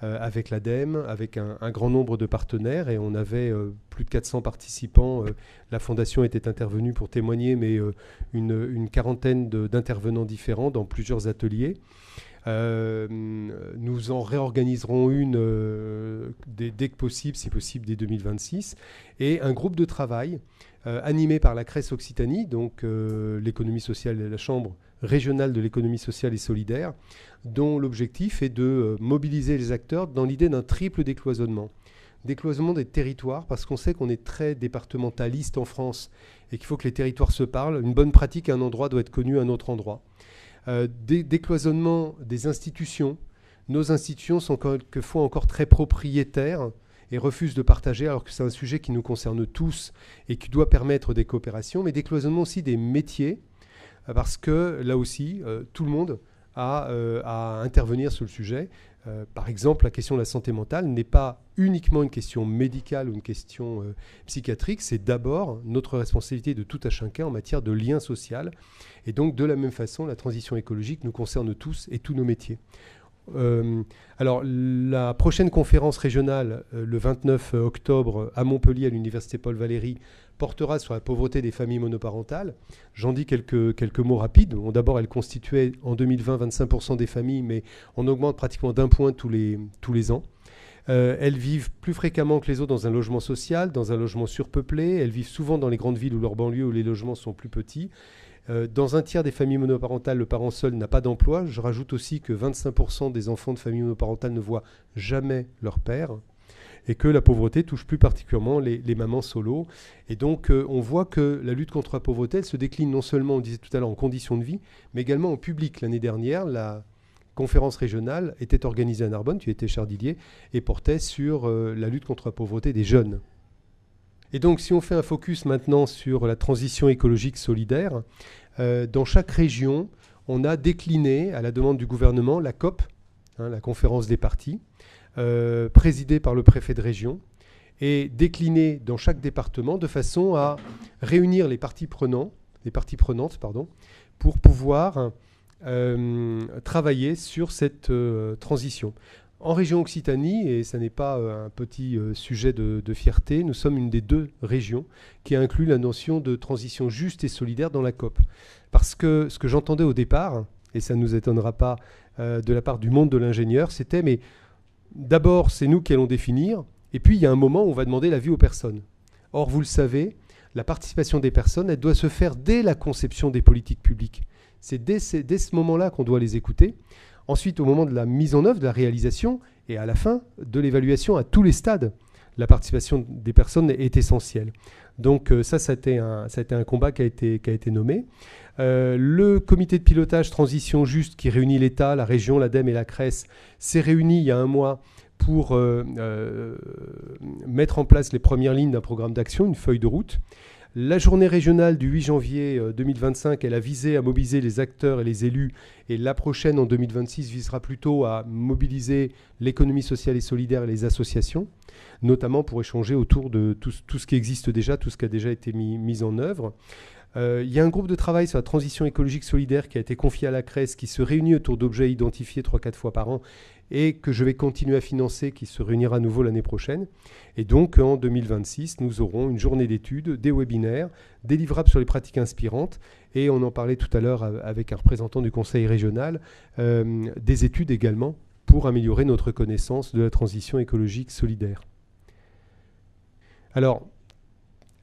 avec l'ADEME, avec un grand nombre de partenaires, et on avait plus de 400 participants. La Fondation était intervenue pour témoigner, mais une quarantaine d'intervenants différents dans plusieurs ateliers. Nous en réorganiserons une dès que possible, si possible dès 2026, et un groupe de travail animé par la CRES Occitanie, donc l'économie sociale et la Chambre régionale de l'économie sociale et solidaire, dont l'objectif est de mobiliser les acteurs dans l'idée d'un triple décloisonnement. Décloisonnement des territoires, parce qu'on sait qu'on est très départementaliste en France et qu'il faut que les territoires se parlent. Une bonne pratique à un endroit doit être connue à un autre endroit. Décloisonnement des institutions. Nos institutions sont quelquefois encore très propriétaires et refusent de partager, alors que c'est un sujet qui nous concerne tous et qui doit permettre des coopérations, mais décloisonnement aussi des métiers, parce que là aussi, tout le monde a à intervenir sur le sujet. Par exemple, la question de la santé mentale n'est pas uniquement une question médicale ou une question psychiatrique, c'est d'abord notre responsabilité de tout à chacun en matière de lien social. Et donc, de la même façon, la transition écologique nous concerne tous et tous nos métiers. Alors, la prochaine conférence régionale, le 29 octobre, à Montpellier, à l'Université Paul Valéry, portera sur la pauvreté des familles monoparentales. J'en dis quelques mots rapides. Bon, d'abord, elle constituait en 2020 25% des familles, mais on augmente pratiquement d'1 point tous les ans. Elles vivent plus fréquemment que les autres dans un logement social, dans un logement surpeuplé. Elles vivent souvent dans les grandes villes ou leurs banlieues où les logements sont plus petits. Dans un tiers des familles monoparentales, le parent seul n'a pas d'emploi. Je rajoute aussi que 25% des enfants de familles monoparentales ne voient jamais leur père, et que la pauvreté touche plus particulièrement les mamans solo. Et donc, on voit que la lutte contre la pauvreté, elle se décline non seulement, on disait tout à l'heure, en conditions de vie, mais également en public. L'année dernière, la conférence régionale était organisée à Narbonne, tu étais, cher Didier, et portait sur la lutte contre la pauvreté des jeunes. Et donc, si on fait un focus maintenant sur la transition écologique solidaire, dans chaque région, on a décliné, à la demande du gouvernement, la COP, la conférence des partis, présidée par le préfet de région, et déclinée dans chaque département de façon à réunir les parties prenantes, pour pouvoir travailler sur cette transition. En région Occitanie, et ça n'est pas un petit sujet de fierté, nous sommes une des 2 régions qui a inclus la notion de transition juste et solidaire dans la COP. Parce que ce que j'entendais au départ, et ça ne nous étonnera pas de la part du monde de l'ingénieur, c'était mais d'abord c'est nous qui allons définir, et puis il y a un moment où on va demander l'avis aux personnes. Or, vous le savez, la participation des personnes, elle doit se faire dès la conception des politiques publiques. C'est dès ce moment-là qu'on doit les écouter. Ensuite, au moment de la mise en œuvre, de la réalisation, et à la fin de l'évaluation à tous les stades, la participation des personnes est essentielle. Donc ça a été un combat qui a été nommé. Le comité de pilotage transition juste qui réunit l'État, la région, l'ADEME et la CRES s'est réuni il y a un mois pour mettre en place les premières lignes d'un programme d'action, une feuille de route. La journée régionale du 8 janvier 2025, elle a visé à mobiliser les acteurs et les élus, et la prochaine en 2026 visera plutôt à mobiliser l'économie sociale et solidaire et les associations, notamment pour échanger autour de tout ce qui existe déjà, tout ce qui a déjà été mis en œuvre. Il y a un groupe de travail sur la transition écologique solidaire qui a été confié à la CRES, qui se réunit autour d'objets identifiés 3-4 fois par an et que je vais continuer à financer, qui se réunira à nouveau l'année prochaine. Et donc, en 2026, nous aurons une journée d'études, des webinaires, des livrables sur les pratiques inspirantes, et on en parlait tout à l'heure avec un représentant du conseil régional, des études également pour améliorer notre connaissance de la transition écologique solidaire. Alors,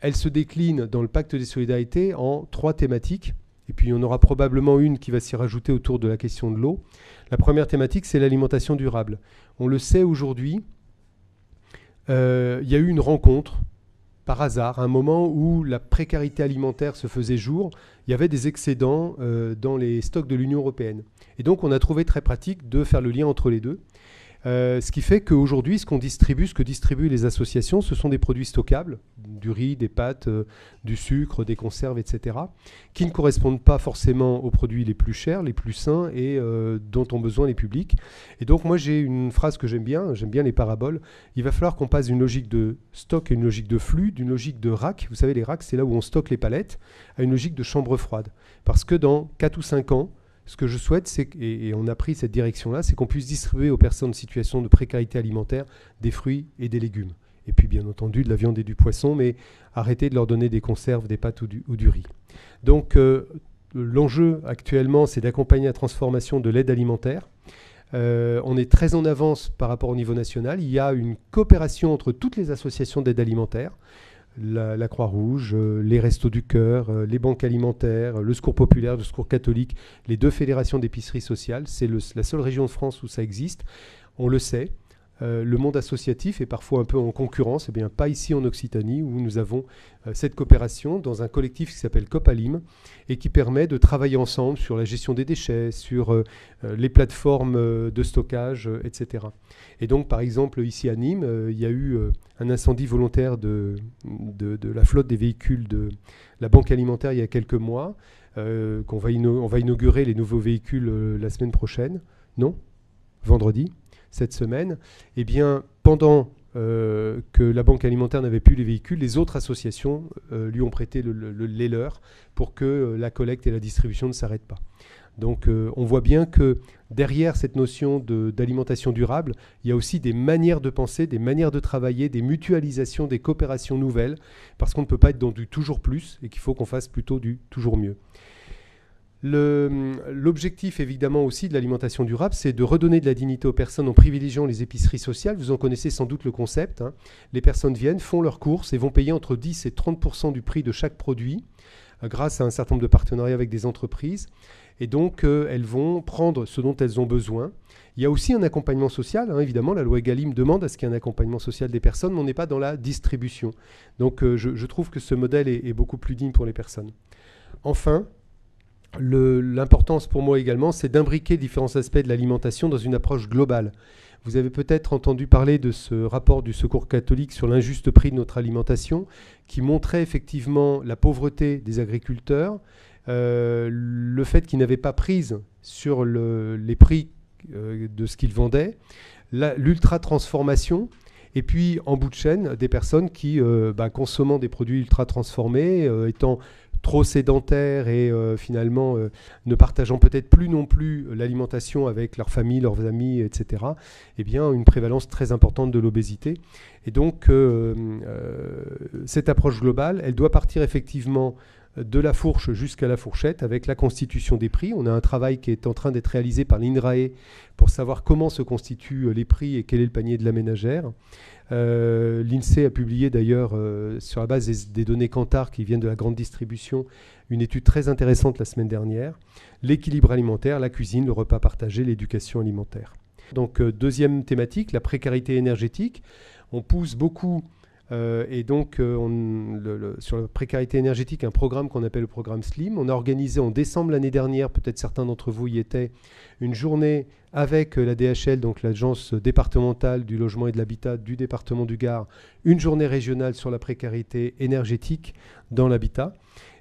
elle se décline dans le pacte des solidarités en 3 thématiques. Et puis, il y en aura probablement une qui va s'y rajouter autour de la question de l'eau. La première thématique, c'est l'alimentation durable. On le sait aujourd'hui, il y a eu une rencontre, par hasard, à un moment où la précarité alimentaire se faisait jour. Il y avait des excédents dans les stocks de l'Union européenne. Et donc, on a trouvé très pratique de faire le lien entre les deux. Ce qui fait qu'aujourd'hui, ce que distribuent les associations, ce sont des produits stockables, du riz, des pâtes, du sucre, des conserves, etc., qui ne correspondent pas forcément aux produits les plus chers, les plus sains et dont ont besoin les publics. Et donc moi, j'ai une phrase que j'aime bien les paraboles. Il va falloir qu'on passe d'une logique de stock à une logique de flux, d'une logique de rack. Vous savez, les racks, c'est là où on stocke les palettes, à une logique de chambre froide. Parce que dans 4 ou 5 ans, ce que je souhaite, et on a pris cette direction-là, c'est qu'on puisse distribuer aux personnes en situation de précarité alimentaire des fruits et des légumes. Et puis, bien entendu, de la viande et du poisson, mais arrêter de leur donner des conserves, des pâtes ou du riz. Donc, l'enjeu actuellement, c'est d'accompagner la transformation de l'aide alimentaire. On est très en avance par rapport au niveau national. Il y a une coopération entre toutes les associations d'aide alimentaire. La Croix-Rouge, les Restos du Cœur, les banques alimentaires, le Secours populaire, le Secours catholique, les 2 fédérations d'épicerie sociale. C'est la seule région de France où ça existe. On le sait. Le monde associatif est parfois un peu en concurrence. Eh bien, pas ici en Occitanie, où nous avons cette coopération dans un collectif qui s'appelle Copalim et qui permet de travailler ensemble sur la gestion des déchets, sur les plateformes de stockage, etc. Et donc, par exemple, ici à Nîmes, il y a eu un incendie volontaire de la flotte des véhicules de la Banque alimentaire il y a quelques mois. On va inaugurer les nouveaux véhicules la semaine prochaine. Non ? Vendredi, cette semaine. Eh bien, pendant que la Banque alimentaire n'avait plus les véhicules, les autres associations lui ont prêté les leurs pour que la collecte et la distribution ne s'arrêtent pas. Donc on voit bien que derrière cette notion d'alimentation durable, il y a aussi des manières de penser, des manières de travailler, des mutualisations, des coopérations nouvelles, parce qu'on ne peut pas être dans du toujours plus et qu'il faut qu'on fasse plutôt du toujours mieux. L'objectif évidemment aussi de l'alimentation durable, c'est de redonner de la dignité aux personnes en privilégiant les épiceries sociales. Vous en connaissez sans doute le concept. Hein. Les personnes viennent, font leurs courses et vont payer entre 10 et 30% du prix de chaque produit grâce à un certain nombre de partenariats avec des entreprises. Et donc, elles vont prendre ce dont elles ont besoin. Il y a aussi un accompagnement social. Hein, évidemment, la loi Egalim demande à ce qu'il y ait un accompagnement social des personnes, mais on n'est pas dans la distribution. Donc, je trouve que ce modèle est beaucoup plus digne pour les personnes. Enfin, l'importance pour moi également, c'est d'imbriquer différents aspects de l'alimentation dans une approche globale. Vous avez peut-être entendu parler de ce rapport du Secours catholique sur l'injuste prix de notre alimentation, qui montrait effectivement la pauvreté des agriculteurs, le fait qu'ils n'avaient pas prise sur les prix de ce qu'ils vendaient, l'ultra-transformation, et puis en bout de chaîne, des personnes qui, consommant des produits ultra-transformés, étant trop sédentaires et finalement ne partageant peut-être plus non plus l'alimentation avec leur famille, leurs amis, etc., eh bien, une prévalence très importante de l'obésité. Et donc, cette approche globale, elle doit partir effectivement de la fourche jusqu'à la fourchette avec la constitution des prix. On a un travail qui est en train d'être réalisé par l'INRAE pour savoir comment se constituent les prix et quel est le panier de la ménagère. L'INSEE a publié d'ailleurs, sur la base des données Kantar qui viennent de la grande distribution, une étude très intéressante la semaine dernière. L'équilibre alimentaire, la cuisine, le repas partagé, l'éducation alimentaire. Donc deuxième thématique, la précarité énergétique. On pousse beaucoup, et donc sur la précarité énergétique, un programme qu'on appelle le programme SLIM. On a organisé en décembre l'année dernière, peut-être certains d'entre vous y étaient, une journée avec la DHL, donc l'Agence départementale du logement et de l'habitat du département du Gard, une journée régionale sur la précarité énergétique dans l'habitat.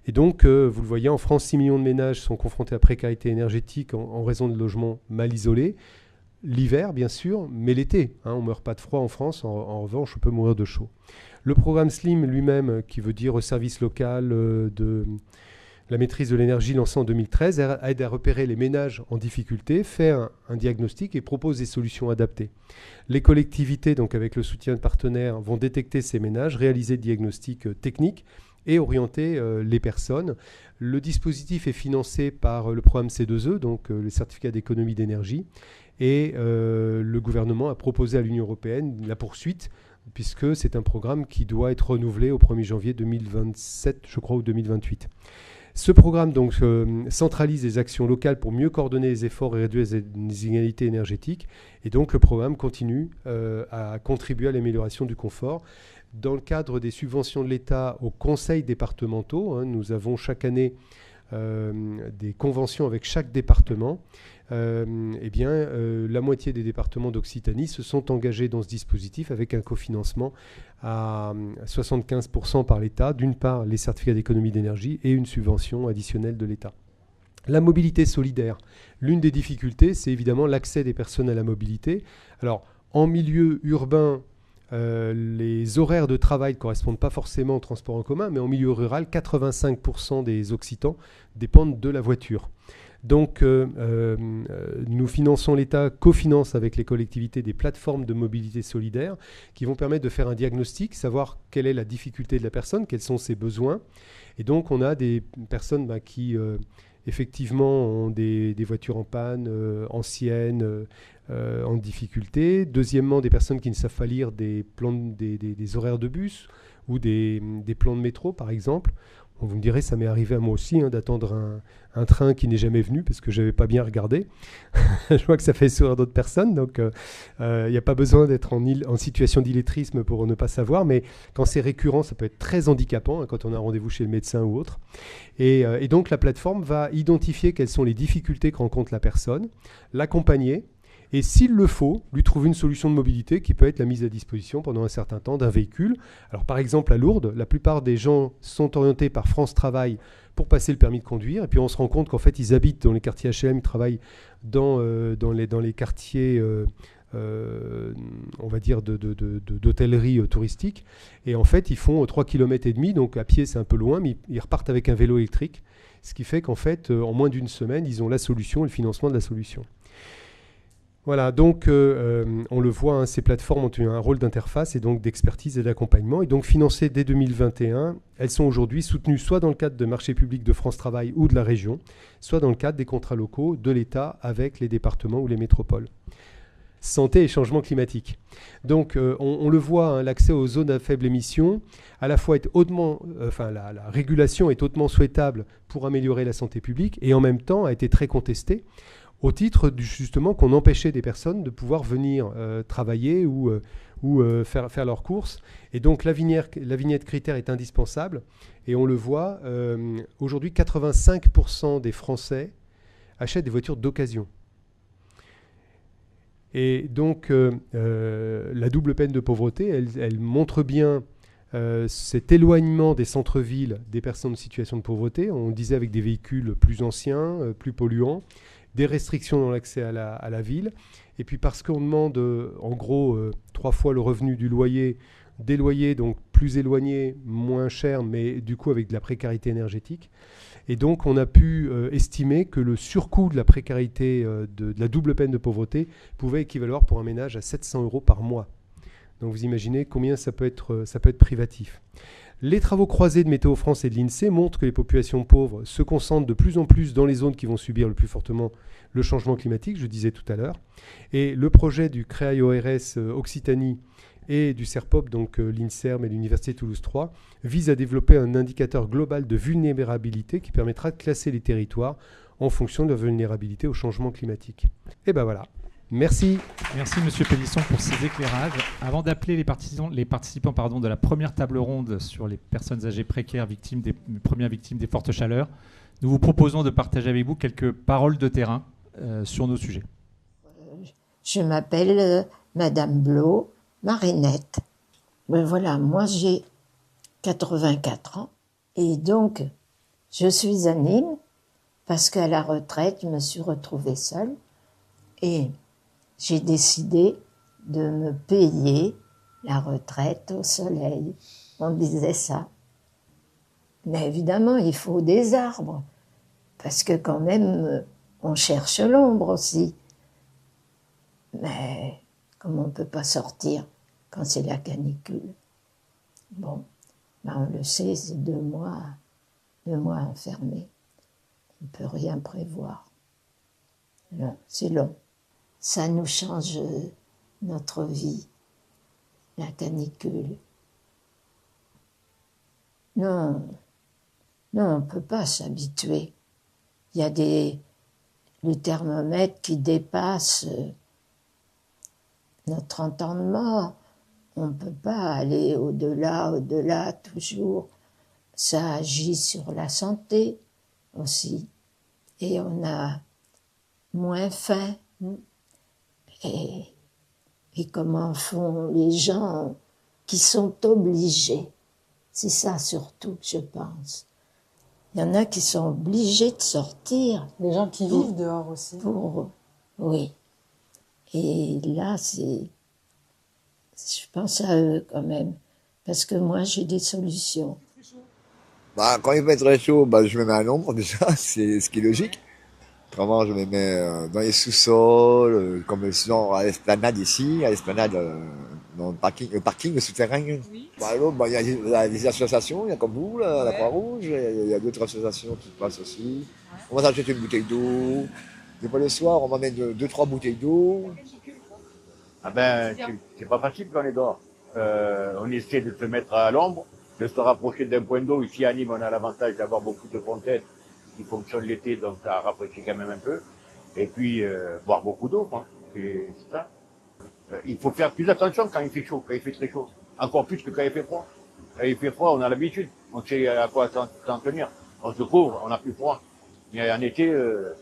Et donc, vous le voyez, en France, 6 millions de ménages sont confrontés à la précarité énergétique en raison de logements mal isolés. L'hiver, bien sûr, mais l'été. Hein, on ne meurt pas de froid en France, en revanche, on peut mourir de chaud. Le programme SLIM lui-même, qui veut dire service local de la maîtrise de l'énergie, lancé en 2013, aide à repérer les ménages en difficulté, fait un diagnostic et propose des solutions adaptées. Les collectivités, donc avec le soutien de partenaires, vont détecter ces ménages, réaliser des diagnostics techniques et orienter les personnes. Le dispositif est financé par le programme C2E, donc les certificats d'économie d'énergie, et le gouvernement a proposé à l'Union européenne la poursuite, puisque c'est un programme qui doit être renouvelé au 1er janvier 2027, je crois, ou 2028. Ce programme donc, centralise les actions locales pour mieux coordonner les efforts et réduire les inégalités énergétiques. Et donc le programme continue à contribuer à l'amélioration du confort. Dans le cadre des subventions de l'État aux conseils départementaux, hein, nous avons chaque année des conventions avec chaque département, la moitié des départements d'Occitanie se sont engagés dans ce dispositif avec un cofinancement à 75% par l'État, d'une part les certificats d'économie d'énergie et une subvention additionnelle de l'État. La mobilité solidaire, l'une des difficultés, c'est évidemment l'accès des personnes à la mobilité. Alors, en milieu urbain, les horaires de travail ne correspondent pas forcément au transport en commun, mais en milieu rural, 85% des Occitans dépendent de la voiture. Donc, nous finançons, l'État cofinance avec les collectivités des plateformes de mobilité solidaire qui vont permettre de faire un diagnostic, savoir quelle est la difficulté de la personne, quels sont ses besoins. Et donc, on a des personnes qui, effectivement, ont des voitures en panne, anciennes, en difficulté. Deuxièmement, des personnes qui ne savent pas lire des horaires de bus ou des plans de métro, par exemple. Vous me direz, ça m'est arrivé à moi aussi d'attendre un train qui n'est jamais venu parce que je n'avais pas bien regardé. Je vois que ça fait sourire d'autres personnes, donc il n'y a pas besoin d'être en situation d'illettrisme pour ne pas savoir, mais quand c'est récurrent, ça peut être très handicapant quand on a un rendez-vous chez le médecin ou autre. Et donc la plateforme va identifier quelles sont les difficultés que rencontre la personne, l'accompagner, et s'il le faut, lui trouver une solution de mobilité qui peut être la mise à disposition pendant un certain temps d'un véhicule. Alors par exemple à Lourdes, la plupart des gens sont orientés par France Travail pour passer le permis de conduire, et puis on se rend compte qu'en fait ils habitent dans les quartiers HLM, ils travaillent dans les quartiers on va dire d'hôtellerie touristique, et en fait ils font 3,5 km, donc à pied c'est un peu loin, mais ils repartent avec un vélo électrique, ce qui fait qu'en fait en moins d'une semaine ils ont la solution et le financement de la solution. Voilà, donc on le voit, ces plateformes ont eu un rôle d'interface et donc d'expertise et d'accompagnement, et donc financées dès 2021. Elles sont aujourd'hui soutenues soit dans le cadre de marchés publics de France Travail ou de la région, soit dans le cadre des contrats locaux de l'État avec les départements ou les métropoles. Santé et changement climatique. Donc on le voit, l'accès aux zones à faible émission, à la fois est hautement, la régulation est hautement souhaitable pour améliorer la santé publique, et en même temps a été très contestée, au titre justement qu'on empêchait des personnes de pouvoir venir travailler ou faire leurs courses. Et donc la vignette critère est indispensable. Et on le voit, aujourd'hui 85% des Français achètent des voitures d'occasion. Et donc la double peine de pauvreté, elle montre bien cet éloignement des centres-villes des personnes en situation de pauvreté. On disait avec des véhicules plus anciens, plus polluants, des restrictions dans l'accès à la ville, et puis parce qu'on demande en gros 3 fois le revenu du loyer, des loyers donc plus éloignés, moins chers, mais du coup avec de la précarité énergétique. Et donc on a pu estimer que le surcoût de la précarité, de la double peine de pauvreté, pouvait équivaloir pour un ménage à 700 € par mois. Donc vous imaginez combien ça peut être privatif. Les travaux croisés de Météo France et de l'INSEE montrent que les populations pauvres se concentrent de plus en plus dans les zones qui vont subir le plus fortement le changement climatique, je disais tout à l'heure. Et le projet du CREAI-ORS Occitanie et du CERPOP, donc l'INSERM et l'Université Toulouse 3, vise à développer un indicateur global de vulnérabilité qui permettra de classer les territoires en fonction de leur vulnérabilité au changement climatique. Et ben voilà. Merci. Merci Monsieur Pélisson pour ces éclairages. Avant d'appeler les participants de la première table ronde sur les personnes âgées précaires, premières victimes des fortes chaleurs, nous vous proposons de partager avec vous quelques paroles de terrain sur nos sujets. Je m'appelle Madame Blo, Marinette. Ben voilà, moi j'ai 84 ans et donc je suis à Nîmes parce qu'à la retraite, je me suis retrouvée seule et j'ai décidé de me payer la retraite au soleil. On disait ça. Mais évidemment, il faut des arbres, parce que quand même, on cherche l'ombre aussi. Mais comme on ne peut pas sortir quand c'est la canicule, bon, ben on le sait, c'est 2 mois enfermés. On ne peut rien prévoir. Non, c'est long. Ça nous change notre vie, la canicule. Non, on ne peut pas s'habituer. Il y a le thermomètre qui dépasse notre entendement. On ne peut pas aller au-delà, toujours. Ça agit sur la santé. aussi. Et on a moins faim. Et comment font les gens qui sont obligés? C'est ça surtout, je pense. Il y en a qui sont obligés de sortir. Les gens qui vivent dehors aussi. Oui. Et là, je pense à eux quand même. Parce que moi, j'ai des solutions. Quand il fait très chaud, je me mets à l'ombre déjà, c'est ce qui est logique. Autrement, je me mets dans les sous-sols, comme sinon à l'esplanade ici, à l'esplanade, dans le parking, le souterrain. Oui. Il y a des associations, il y a comme vous, là, la Croix-Rouge, il y a d'autres associations qui passent aussi. Ouais. On va s'acheter une bouteille d'eau. Des fois le soir, on m'amène 2-3 bouteilles d'eau. C'est pas facile quand on est dehors. On essaie de se mettre à l'ombre, de se rapprocher d'un point d'eau. Ici à Nîmes, on a l'avantage d'avoir beaucoup de fontaines qui fonctionnent l'été, donc ça rafraîchit quand même un peu. Et puis, boire beaucoup d'eau, quoi. C'est ça. Il faut faire plus attention quand il fait chaud, quand il fait très chaud. Encore plus que quand il fait froid. Quand il fait froid, on a l'habitude. On sait à quoi s'en tenir. On se couvre, on n'a plus froid. Mais en été, une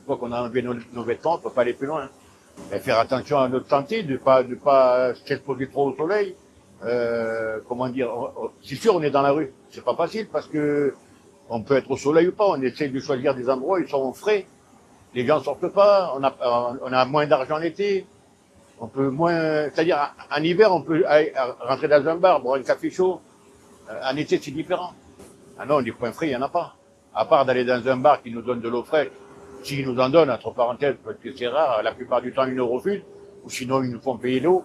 fois qu'on a enlevé nos vêtements, on ne peut pas aller plus loin. Et faire attention à notre santé, de pas s'exposer trop au soleil. C'est sûr, on est dans la rue. C'est pas facile parce que on peut être au soleil ou pas. On essaie de choisir des endroits où ils sont frais. Les gens sortent pas. On a moins d'argent l'été. On peut moins, c'est-à-dire en hiver, on peut rentrer dans un bar, boire un café chaud. En été, c'est différent. Ah non, des coins frais, il y en a pas. À part d'aller dans un bar qui nous donne de l'eau fraîche. S'ils nous en donnent, entre parenthèses, parce que c'est rare, la plupart du temps, ils nous refusent, ou sinon, ils nous font payer l'eau.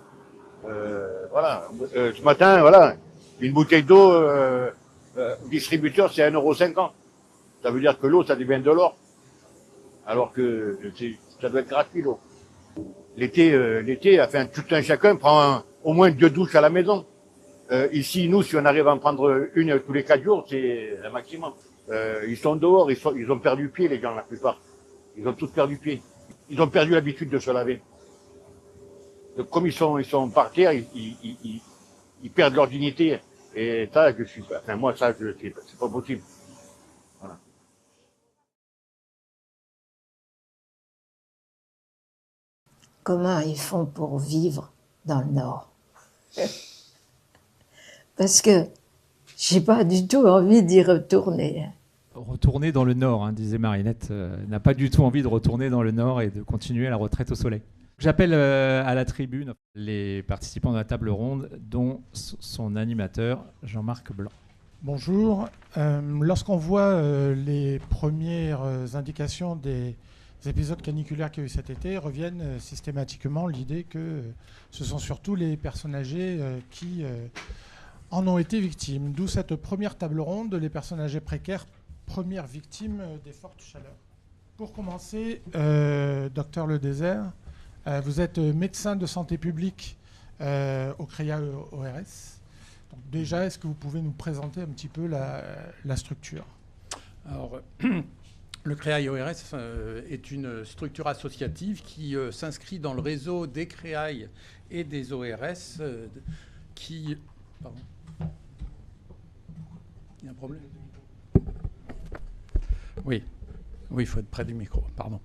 Voilà. Ce matin, voilà, une bouteille d'eau, au distributeur, c'est 1,50 €. Ça veut dire que l'eau, ça devient de l'or. Alors que ça doit être gratuit, l'eau. L'été, enfin, tout un chacun prend au moins 2 douches à la maison. Ici, nous, si on arrive à en prendre une tous les 4 jours, c'est un maximum. Ils sont dehors, ils ont perdu pied, les gens, la plupart. Ils ont tous perdu pied. Ils ont perdu l'habitude de se laver. Donc, comme ils sont par terre, ils perdent leur dignité. Et ça, moi, ça, c'est pas possible. Voilà. Comment ils font pour vivre dans le Nord? Parce que j'ai pas du tout envie d'y retourner. Retourner dans le Nord, hein, disait Marinette, n'a pas du tout envie de retourner dans le Nord et de continuer la retraite au soleil. J'appelle à la tribune les participants de la table ronde, dont son animateur, Jean-Marc Blanc. Bonjour. Lorsqu'on voit les premières indications des épisodes caniculaires qu'il y a eu cet été, reviennent systématiquement l'idée que ce sont surtout les personnes âgées qui en ont été victimes. D'où cette première table ronde, les personnes âgées précaires, premières victimes des fortes chaleurs. Pour commencer, docteur Le Désert, vous êtes médecin de santé publique au CREA-ORS. Donc déjà, est-ce que vous pouvez nous présenter un petit peu la structure? Alors, le CREA-ORS est une structure associative qui s'inscrit dans le réseau des CREAI et des ORS qui... Pardon. Il y a un problème? Oui. Oui, il faut être près du micro, pardon.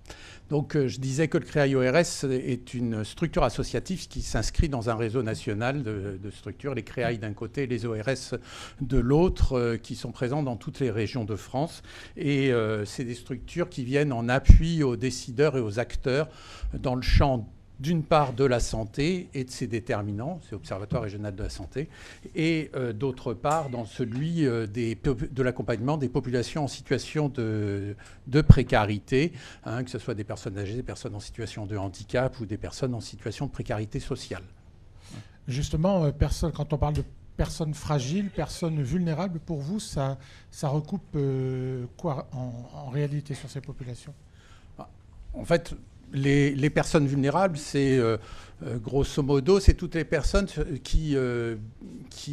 Donc, je disais que le CREA-ORS est une structure associative qui s'inscrit dans un réseau national de structures, les CREAI d'un côté, les ORS de l'autre, qui sont présents dans toutes les régions de France. Et c'est des structures qui viennent en appui aux décideurs et aux acteurs dans le champ d'une part de la santé et de ses déterminants, c'est l'Observatoire régional de la santé, et d'autre part dans celui de l'accompagnement des populations en situation de précarité, hein, que ce soit des personnes âgées, des personnes en situation de handicap ou des personnes en situation de précarité sociale. Justement, quand on parle de personnes fragiles, personnes vulnérables, pour vous, ça recoupe quoi en réalité sur ces populations? En fait, les personnes vulnérables, c'est grosso modo, c'est toutes les personnes qui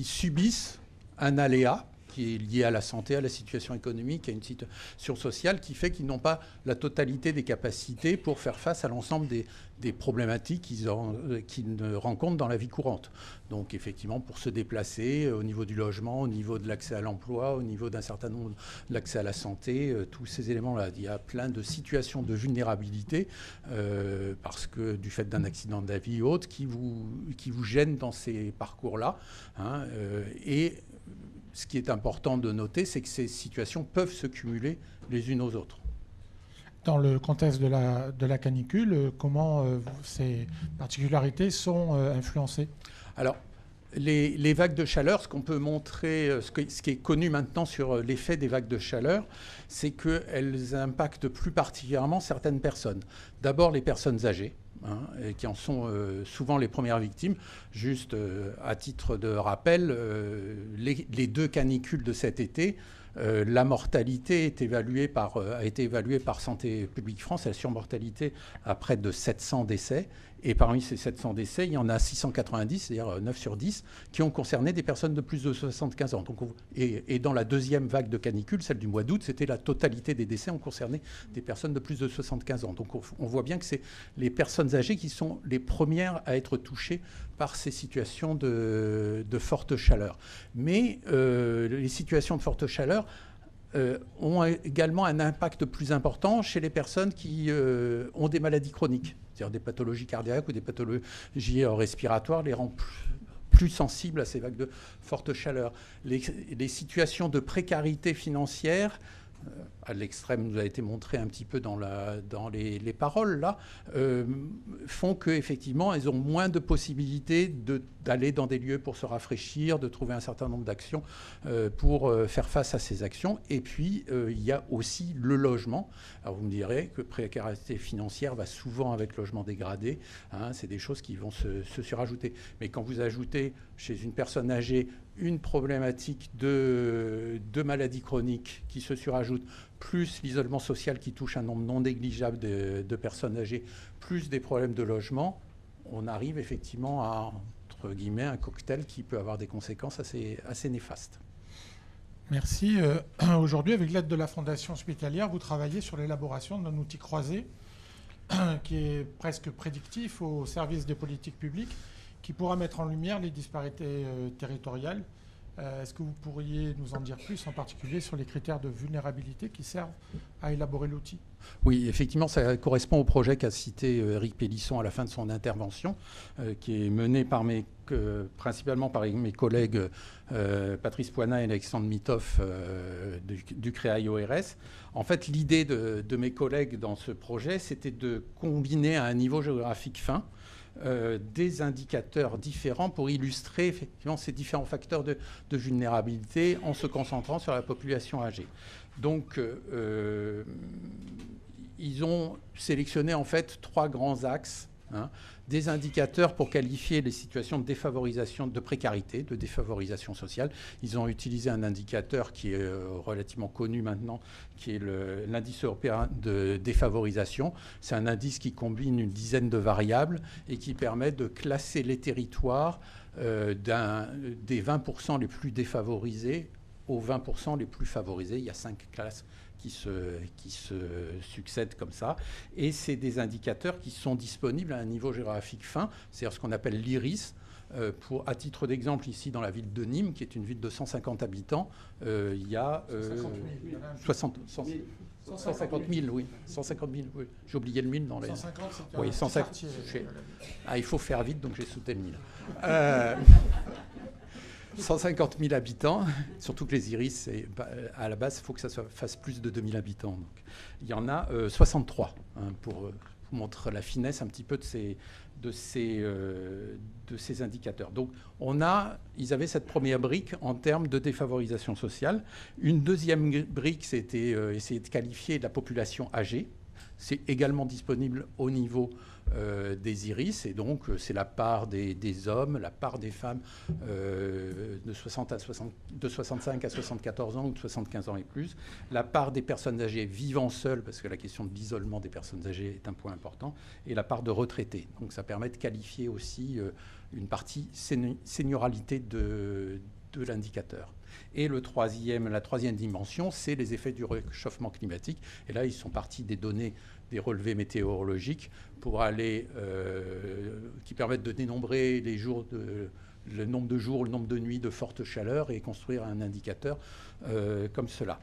subissent un aléa qui est lié à la santé, à la situation économique, à une situation sociale qui fait qu'ils n'ont pas la totalité des capacités pour faire face à l'ensemble des problématiques qu'ils rencontrent dans la vie courante. Donc effectivement, pour se déplacer, au niveau du logement, au niveau de l'accès à l'emploi, au niveau d'un certain nombre de l'accès à la santé, tous ces éléments-là. Il y a plein de situations de vulnérabilité, parce que du fait d'un accident de la vie ou autre, qui vous gênent dans ces parcours-là. Hein, et ce qui est important de noter, c'est que ces situations peuvent se cumuler les unes aux autres. Dans le contexte de la canicule, comment ces particularités sont influencées ? Alors, les vagues de chaleur, ce qu'on peut montrer, ce qui est connu maintenant sur l'effet des vagues de chaleur, c'est qu'elles impactent plus particulièrement certaines personnes. D'abord, les personnes âgées, qui en sont souvent les premières victimes. Juste à titre de rappel, les 2 canicules de cet été, la mortalité a été évaluée par Santé publique France, la surmortalité à près de 700 décès. Et parmi ces 700 décès, il y en a 690, c'est-à-dire 9 sur 10, qui ont concerné des personnes de plus de 75 ans. Donc et dans la deuxième vague de canicule, celle du mois d'août, c'était la totalité des décès ont concerné des personnes de plus de 75 ans. Donc on voit bien que c'est les personnes âgées qui sont les premières à être touchées par ces situations de forte chaleur. Mais les situations de forte chaleur ont également un impact plus important chez les personnes qui ont des maladies chroniques, c'est-à-dire des pathologies cardiaques ou des pathologies respiratoires, les rend plus sensibles à ces vagues de forte chaleur. Les situations de précarité financière, à l'extrême nous a été montré un petit peu dans les paroles là, font qu'effectivement elles ont moins de possibilités d'aller dans des lieux pour se rafraîchir, de trouver un certain nombre d'actions pour faire face à ces actions. Et puis il y a aussi le logement. Alors vous me direz que précarité financière va souvent avec logement dégradé, hein, c'est des choses qui vont se surajouter. Mais quand vous ajoutez chez une personne âgée une problématique de maladie chronique qui se surajoute, plus l'isolement social qui touche un nombre non négligeable de personnes âgées, plus des problèmes de logement, on arrive effectivement à, entre guillemets, un cocktail qui peut avoir des conséquences assez néfastes. Merci. Aujourd'hui, avec l'aide de la Fondation hospitalière, vous travaillez sur l'élaboration d'un outil croisé qui est presque prédictif au service des politiques publiques, qui pourra mettre en lumière les disparités territoriales. Est-ce que vous pourriez nous en dire plus, en particulier sur les critères de vulnérabilité qui servent à élaborer l'outil ? Oui, effectivement, ça correspond au projet qu'a cité Éric Pélisson à la fin de son intervention, qui est mené principalement par mes collègues Patrice Poinat et Alexandre Mitoff du CREAI-ORS. En fait, l'idée de mes collègues dans ce projet, c'était de combiner à un niveau géographique fin des indicateurs différents pour illustrer effectivement ces différents facteurs de vulnérabilité en se concentrant sur la population âgée. Donc, ils ont sélectionné en fait 3 grands axes, hein, des indicateurs pour qualifier les situations de défavorisation, de précarité, de défavorisation sociale. Ils ont utilisé un indicateur qui est relativement connu maintenant, qui est l'indice européen de défavorisation. C'est un indice qui combine une dizaine de variables et qui permet de classer les territoires des 20% les plus défavorisés aux 20% les plus favorisés. Il y a 5 classes qui se succèdent comme ça. Et c'est des indicateurs qui sont disponibles à un niveau géographique fin, c'est-à-dire ce qu'on appelle l'IRIS. À titre d'exemple, ici, dans la ville de Nîmes, qui est une ville de 150 habitants, il y a 150 000, oui. 150 000, oui. J'ai oublié le 1000 dans les... 150, c'est oui, un 150. quartier. Il faut faire vite, donc j'ai sauté le 1000. 150 000 habitants, surtout que les iris, à la base, il faut que ça fasse plus de 2000 habitants. Donc, il y en a 63, hein, pour vous montrer la finesse un petit peu de ces indicateurs. Donc, ils avaient cette première brique en termes de défavorisation sociale. Une deuxième brique, c'était essayer de qualifier la population âgée. C'est également disponible au niveau des iris, et donc c'est la part des hommes, la part des femmes de 65 à 74 ans ou de 75 ans et plus, la part des personnes âgées vivant seules, parce que la question de l'isolement des personnes âgées est un point important, et la part de retraités. Donc ça permet de qualifier aussi une partie senioralité de l'indicateur. Et la troisième dimension, c'est les effets du réchauffement climatique. Et là, ils sont partis des données des relevés météorologiques pour aller, qui permettent de dénombrer le nombre de jours, le nombre de nuits de forte chaleur et construire un indicateur comme cela.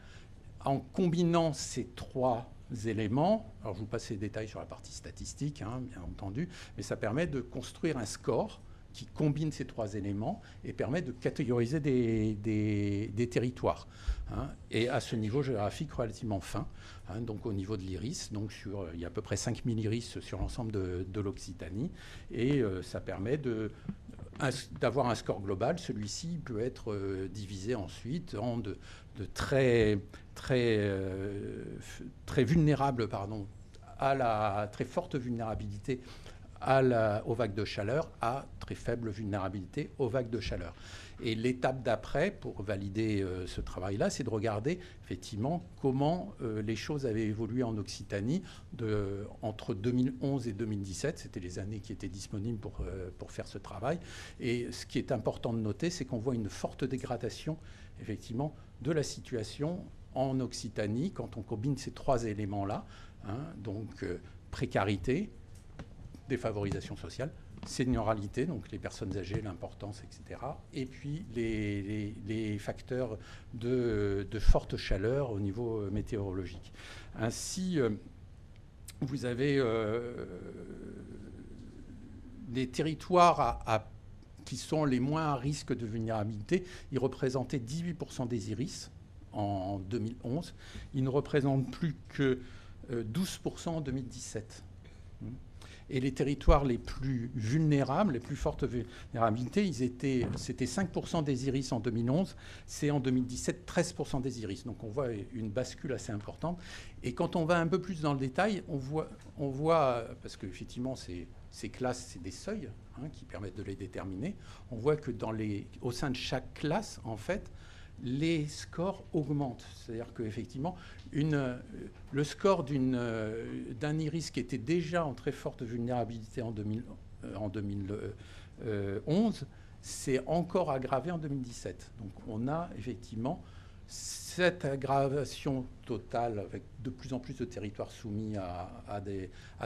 En combinant ces trois éléments, alors je vous passe les détails sur la partie statistique, hein, bien entendu, mais ça permet de construire un score qui combine ces trois éléments et permet de catégoriser des territoires. Hein, et à ce niveau géographique relativement fin, hein, donc au niveau de l'iris, donc il y a à peu près 5000 iris sur l'ensemble de l'Occitanie, et ça permet d'avoir un score global. Celui-ci peut être divisé ensuite en de très vulnérables, à la très forte vulnérabilité aux vagues de chaleur, à très faible vulnérabilité aux vagues de chaleur. Et l'étape d'après, pour valider ce travail-là, c'est de regarder effectivement comment les choses avaient évolué en Occitanie entre 2011 et 2017. C'était les années qui étaient disponibles pour faire ce travail. Et ce qui est important de noter, c'est qu'on voit une forte dégradation effectivement de la situation en Occitanie quand on combine ces trois éléments-là, hein, donc précarité, défavorisation sociale, senioralité, donc les personnes âgées, l'importance, etc. Et puis les facteurs de forte chaleur au niveau météorologique. Ainsi, vous avez des territoires qui sont les moins à risque de vulnérabilité. Ils représentaient 18% des iris en 2011. Ils ne représentent plus que 12% en 2017. Et les territoires les plus vulnérables, les plus fortes vulnérabilités, c'était 5% des iris en 2011, c'est en 2017 13% des iris. Donc on voit une bascule assez importante. Et quand on va un peu plus dans le détail, on voit parce qu'effectivement ces classes, c'est des seuils, hein, qui permettent de les déterminer, on voit que au sein de chaque classe, en fait, les scores augmentent. C'est-à-dire qu'effectivement, le score d'un iris qui était déjà en très forte vulnérabilité en 2011 s'est encore aggravé en 2017. Donc on a effectivement cette aggravation totale avec de plus en plus de territoires soumis à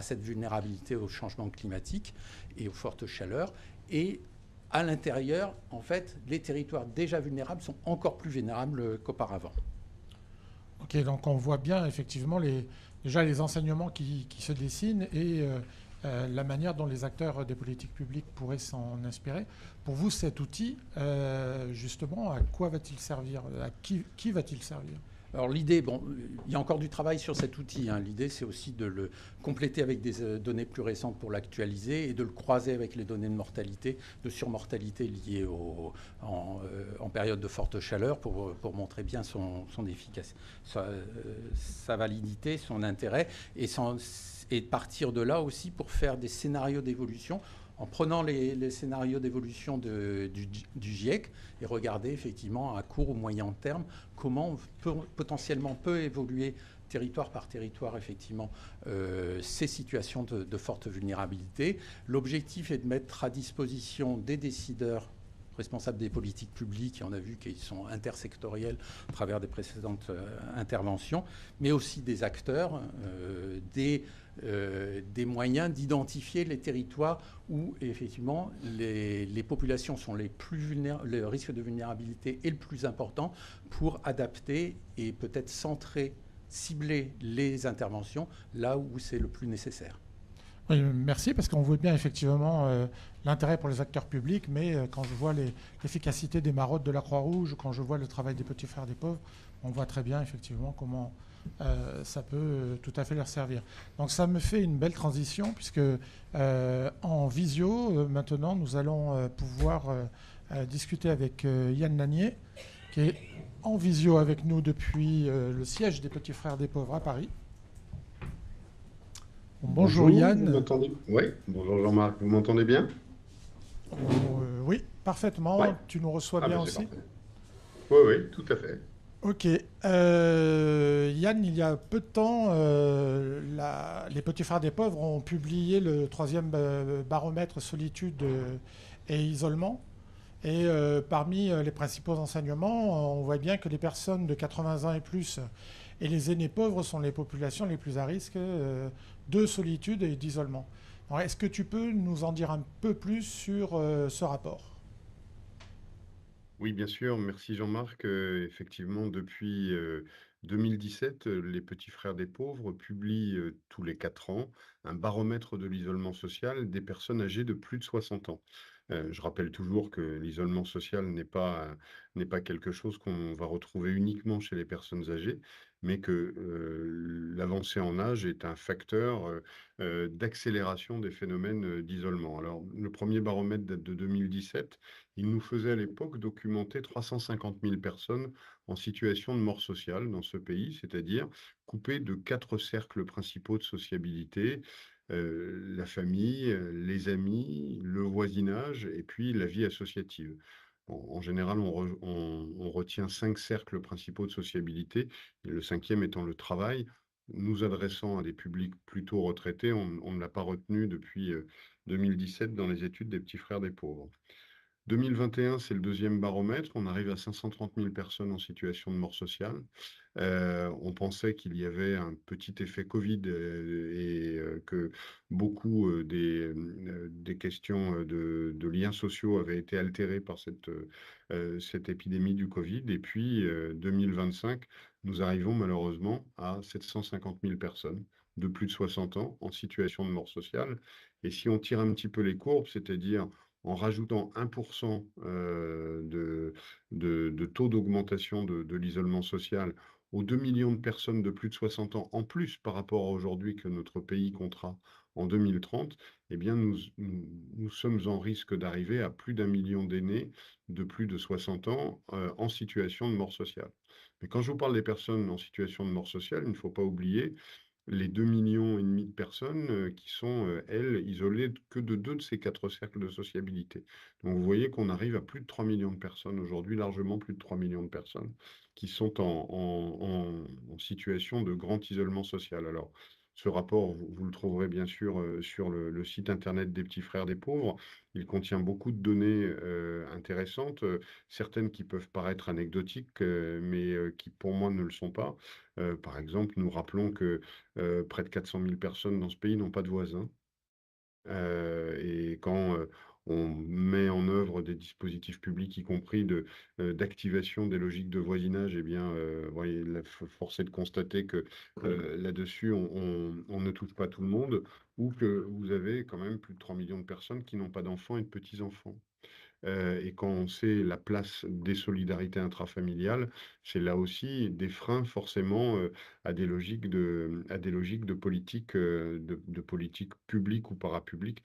cette vulnérabilité au changement climatique et aux fortes chaleurs. Et à l'intérieur, en fait, les territoires déjà vulnérables sont encore plus vulnérables qu'auparavant. Ok, donc on voit bien effectivement déjà les enseignements qui se dessinent et la manière dont les acteurs des politiques publiques pourraient s'en inspirer. Pour vous, cet outil, justement, à quoi va-t-il servir? À qui va-t-il servir? Alors l'idée, il y a encore du travail sur cet outil, hein. L'idée, c'est aussi de le compléter avec des données plus récentes pour l'actualiser et de le croiser avec les données de mortalité, de surmortalité liées en période de forte chaleur pour montrer bien son efficacité, sa validité, son intérêt et partir de là aussi pour faire des scénarios d'évolution en prenant les scénarios d'évolution du GIEC et regarder effectivement à court ou moyen terme comment potentiellement peut évoluer territoire par territoire effectivement ces situations de forte vulnérabilité. L'objectif est de mettre à disposition des décideurs responsables des politiques publiques, et on a vu qu'ils sont intersectoriels à travers des précédentes interventions, mais aussi des acteurs, des moyens d'identifier les territoires où effectivement les populations sont les plus vulnérables, le risque de vulnérabilité est le plus important pour adapter et peut-être cibler les interventions là où c'est le plus nécessaire. Oui, merci, parce qu'on voit bien effectivement l'intérêt pour les acteurs publics, mais quand je vois l'efficacité des maraudes de la Croix-Rouge, quand je vois le travail des petits frères des pauvres, on voit très bien effectivement comment ça peut tout à fait leur servir. Donc ça me fait une belle transition, puisque en visio, maintenant, nous allons pouvoir discuter avec Yann Lanier, qui est en visio avec nous depuis le siège des petits frères des pauvres à Paris. Bonjour Yann. Vous m'entendez? Oui, bonjour Jean-Marc, vous m'entendez bien? Oui, parfaitement. Ouais. Tu nous reçois bien aussi? Oui, oui, tout à fait. Ok. Yann, il y a peu de temps, les Petits Frères des Pauvres ont publié le 3e baromètre solitude et isolement. Et parmi les principaux enseignements, on voit bien que les personnes de 80 ans et plus et les aînés pauvres sont les populations les plus à risque de solitude et d'isolement. Est-ce que tu peux nous en dire un peu plus sur ce rapport? Oui, bien sûr. Merci Jean-Marc. Effectivement, depuis 2017, les Petits Frères des Pauvres publient tous les 4 ans un baromètre de l'isolement social des personnes âgées de plus de 60 ans. Je rappelle toujours que l'isolement social n'est pas quelque chose qu'on va retrouver uniquement chez les personnes âgées, mais que l'avancée en âge est un facteur d'accélération des phénomènes d'isolement. Alors, le premier baromètre date de 2017. Il nous faisait à l'époque documenter 350 000 personnes en situation de mort sociale dans ce pays, c'est-à-dire coupées de 4 cercles principaux de sociabilité, la famille, les amis, le voisinage et puis la vie associative. En général, on retient 5 cercles principaux de sociabilité, et le 5e étant le travail. Nous adressant à des publics plutôt retraités, on ne l'a pas retenu depuis 2017 dans les études des Petits Frères des Pauvres. 2021, c'est le deuxième baromètre. On arrive à 530 000 personnes en situation de mort sociale. On pensait qu'il y avait un petit effet Covid et que beaucoup des questions de liens sociaux avaient été altérées par cette épidémie du Covid. Et puis, 2025, nous arrivons malheureusement à 750 000 personnes de plus de 60 ans en situation de mort sociale. Et si on tire un petit peu les courbes, c'est-à-dire en rajoutant 1% de taux d'augmentation de l'isolement social aux 2 millions de personnes de plus de 60 ans, en plus par rapport à aujourd'hui que notre pays comptera en 2030, eh bien nous sommes en risque d'arriver à plus d'1 million d'aînés de plus de 60 ans en situation de mort sociale. Mais quand je vous parle des personnes en situation de mort sociale, il ne faut pas oublier les 2,5 millions de personnes qui sont, elles, isolées que de 2 de ces 4 cercles de sociabilité. Donc vous voyez qu'on arrive à plus de 3 millions de personnes aujourd'hui, largement plus de 3 millions de personnes qui sont en situation de grand isolement social. Alors, ce rapport, vous le trouverez bien sûr sur le site internet des Petits Frères des Pauvres. Il contient beaucoup de données intéressantes, certaines qui peuvent paraître anecdotiques, mais qui pour moi ne le sont pas. Par exemple, nous rappelons que près de 400 000 personnes dans ce pays n'ont pas de voisins. Et quand on met en œuvre des dispositifs publics, y compris d'activation des logiques de voisinage, eh bien, voyez, force est de constater que là-dessus, on ne touche pas tout le monde, ou que vous avez quand même plus de 3 millions de personnes qui n'ont pas d'enfants et de petits-enfants. Et quand on sait la place des solidarités intrafamiliales, c'est là aussi des freins forcément à des logiques de politique, de politique publique ou parapublique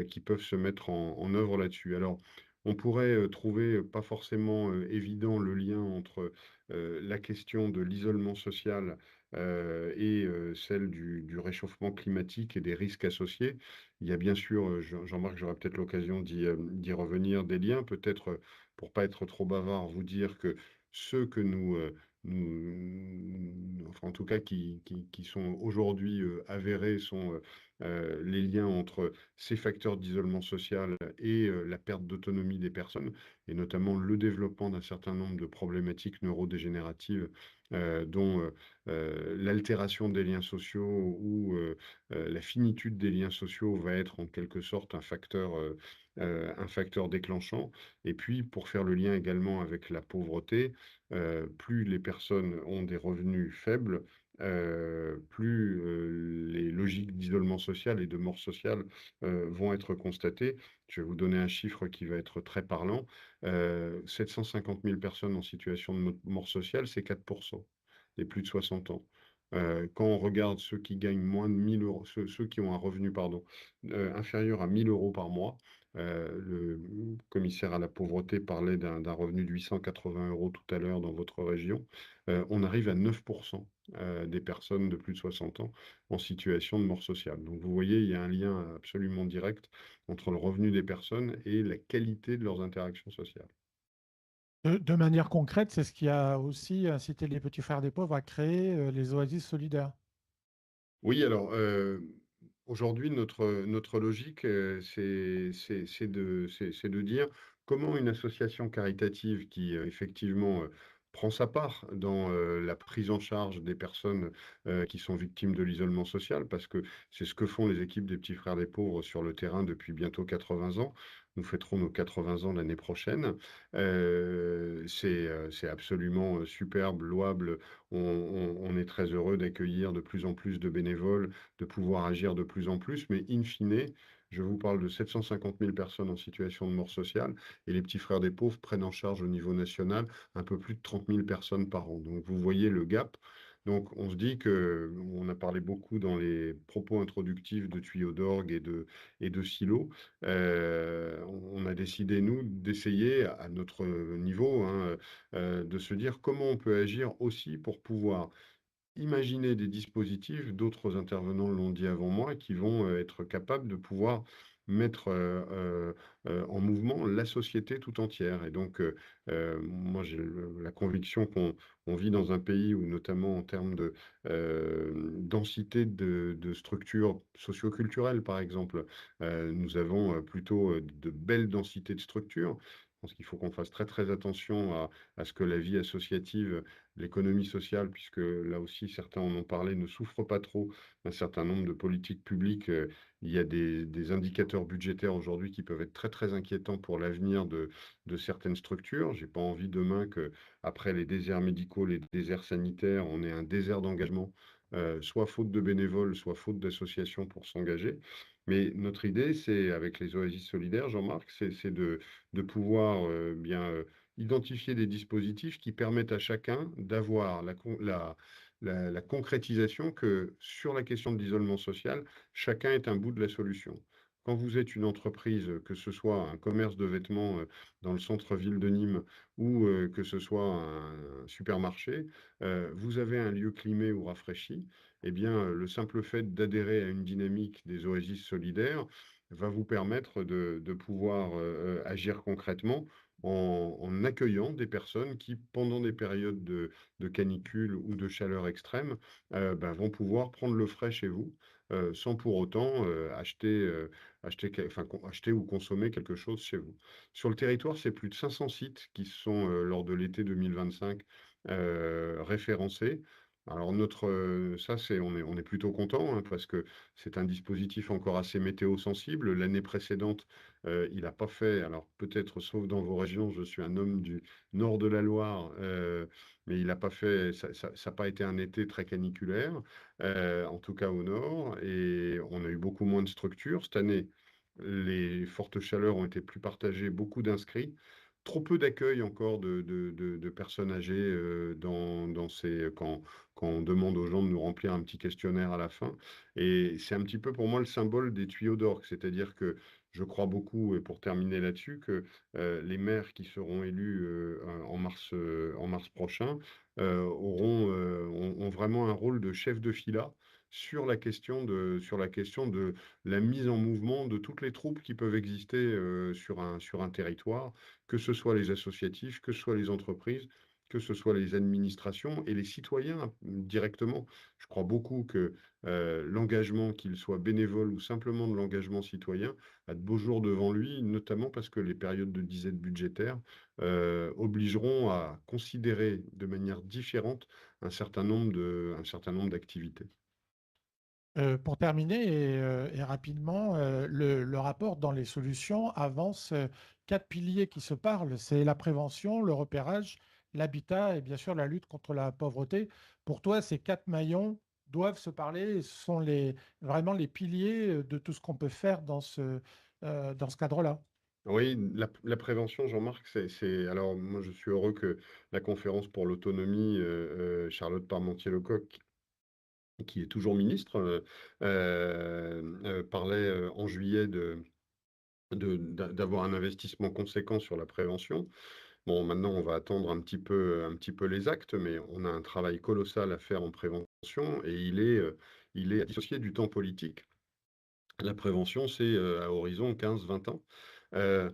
qui peuvent se mettre en œuvre là-dessus. Alors, on pourrait trouver pas forcément évident le lien entre la question de l'isolement social et celle du réchauffement climatique et des risques associés. Il y a bien sûr, Jean-Marc, j'aurai peut-être l'occasion d'y revenir, des liens. Peut-être, pour pas être trop bavard, vous dire que ceux que enfin, en tout cas, qui sont aujourd'hui avérés, sont les liens entre ces facteurs d'isolement social et la perte d'autonomie des personnes, et notamment le développement d'un certain nombre de problématiques neurodégénératives, dont l'altération des liens sociaux ou la finitude des liens sociaux va être en quelque sorte un facteur déclenchant. Et puis, pour faire le lien également avec la pauvreté, plus les personnes ont des revenus faibles, plus les logiques d'isolement social et de mort sociale vont être constatées. Je vais vous donner un chiffre qui va être très parlant. 750 000 personnes en situation de mort sociale, c'est 4% des plus de 60 ans. Quand on regarde ceux qui gagnent moins de 1 000 euros, ceux qui ont un revenu, pardon, inférieur à 1 000 euros par mois, le commissaire à la pauvreté parlait d'un revenu de 880 euros tout à l'heure dans votre région. On arrive à 9% des personnes de plus de 60 ans en situation de mort sociale. Donc vous voyez, il y a un lien absolument direct entre le revenu des personnes et la qualité de leurs interactions sociales. De manière concrète, c'est ce qui a aussi incité les Petits Frères des Pauvres à créer les oasis solidaires. Oui, alors, Aujourd'hui, notre logique, c'est de dire comment une association caritative qui, effectivement, prend sa part dans, la prise en charge des personnes, qui sont victimes de l'isolement social, parce que c'est ce que font les équipes des Petits Frères des Pauvres sur le terrain depuis bientôt 80 ans. Nous fêterons nos 80 ans l'année prochaine. C'est absolument, superbe, louable. On est très heureux d'accueillir de plus en plus de bénévoles, de pouvoir agir de plus en plus, mais in fine, je vous parle de 750 000 personnes en situation de mort sociale, et les Petits Frères des Pauvres prennent en charge au niveau national un peu plus de 30 000 personnes par an. Donc vous voyez le gap. Donc on se dit que, on a parlé beaucoup dans les propos introductifs de tuyaux d'orgue et de silos. On a décidé, nous, d'essayer à notre niveau, hein, de se dire comment on peut agir aussi pour pouvoir imaginer des dispositifs, d'autres intervenants l'ont dit avant moi, qui vont être capables de pouvoir mettre en mouvement la société tout entière. Et donc, moi, j'ai la conviction qu'on vit dans un pays où, notamment en termes de densité de structures socioculturelles, par exemple, nous avons plutôt de belles densités de structures. Je pense qu'il faut qu'on fasse très très attention à ce que la vie associative, l'économie sociale, puisque là aussi certains en ont parlé, ne souffre pas trop d'un certain nombre de politiques publiques. Il y a des indicateurs budgétaires aujourd'hui qui peuvent être très très inquiétants pour l'avenir de certaines structures. J'ai pas envie demain que, après les déserts médicaux, les déserts sanitaires, on ait un désert d'engagement, soit faute de bénévoles, soit faute d'associations pour s'engager. Mais notre idée, c'est, avec les Oasis solidaires, Jean-Marc, c'est de pouvoir identifier des dispositifs qui permettent à chacun d'avoir la concrétisation que, sur la question de l'isolement social, chacun est un bout de la solution. Quand vous êtes une entreprise, que ce soit un commerce de vêtements dans le centre-ville de Nîmes, ou que ce soit un supermarché, vous avez un lieu climé ou rafraîchi, eh bien, le simple fait d'adhérer à une dynamique des Oasis solidaires va vous permettre de pouvoir agir concrètement en accueillant des personnes qui, pendant des périodes de canicule ou de chaleur extrême, vont pouvoir prendre le frais chez vous, sans pour autant acheter ou consommer quelque chose chez vous. Sur le territoire, c'est plus de 500 sites qui sont, lors de l'été 2025, référencés. Alors on est plutôt content, hein, parce que c'est un dispositif encore assez météo sensible. L'année précédente, il n'a pas fait, alors peut-être sauf dans vos régions, je suis un homme du nord de la Loire, mais il n'a pas fait, ça n'a pas été un été très caniculaire, en tout cas au nord, et on a eu beaucoup moins de structures. Cette année, les fortes chaleurs ont été plus partagées, beaucoup d'inscrits. Trop peu d'accueil encore de personnes âgées quand on demande aux gens de nous remplir un petit questionnaire à la fin. Et c'est un petit peu pour moi le symbole des tuyaux d'orgue, c'est-à-dire que je crois beaucoup, et pour terminer là-dessus, que les maires qui seront élus en mars prochain ont vraiment un rôle de chef de fila sur la question de la mise en mouvement de toutes les troupes qui peuvent exister sur un territoire, que ce soit les associatifs, que ce soit les entreprises, que ce soit les administrations et les citoyens directement. Je crois beaucoup que l'engagement, qu'il soit bénévole ou simplement de l'engagement citoyen, a de beaux jours devant lui, notamment parce que les périodes de disette budgétaire obligeront à considérer de manière différente un certain nombre d'activités. Pour terminer et rapidement, le rapport dans les solutions avance 4 piliers qui se parlent. C'est la prévention, le repérage, l'habitat et bien sûr la lutte contre la pauvreté. Pour toi, ces 4 maillons doivent se parler et ce sont vraiment les piliers de tout ce qu'on peut faire dans ce cadre-là. Oui, la prévention, Jean-Marc, alors moi je suis heureux que la conférence pour l'autonomie, Charlotte Parmentier-Lecocq, qui est toujours ministre, parlait en juillet d'avoir un investissement conséquent sur la prévention. Bon, maintenant, on va attendre un petit peu les actes, mais on a un travail colossal à faire en prévention, et il est dissocié du temps politique. La prévention, c'est à horizon 15-20 ans. Euh,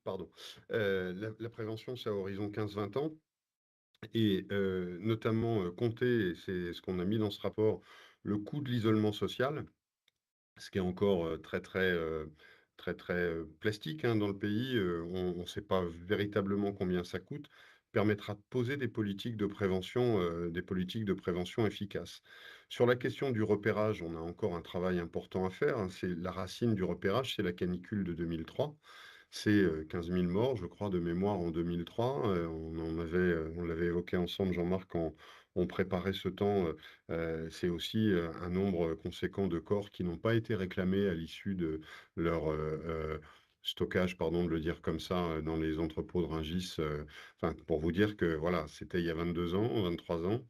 Pardon. La prévention, c'est à horizon 15-20 ans. Et notamment compter, et c'est ce qu'on a mis dans ce rapport, le coût de l'isolement social. ce qui est encore très plastique hein, dans le pays. On ne sait pas véritablement combien ça coûte, permettra de poser des politiques de prévention efficaces. Sur la question du repérage, on a encore un travail important à faire, hein. C'est la racine du repérage, c'est la canicule de 2003. C'est 15 000 morts, je crois, de mémoire en 2003. On l'avait évoqué ensemble, Jean-Marc, quand on préparait ce temps. C'est aussi un nombre conséquent de corps qui n'ont pas été réclamés à l'issue de leur stockage, pardon de le dire comme ça, dans les entrepôts de Rungis. Enfin, pour vous dire que voilà, c'était il y a 22 ans, 23 ans,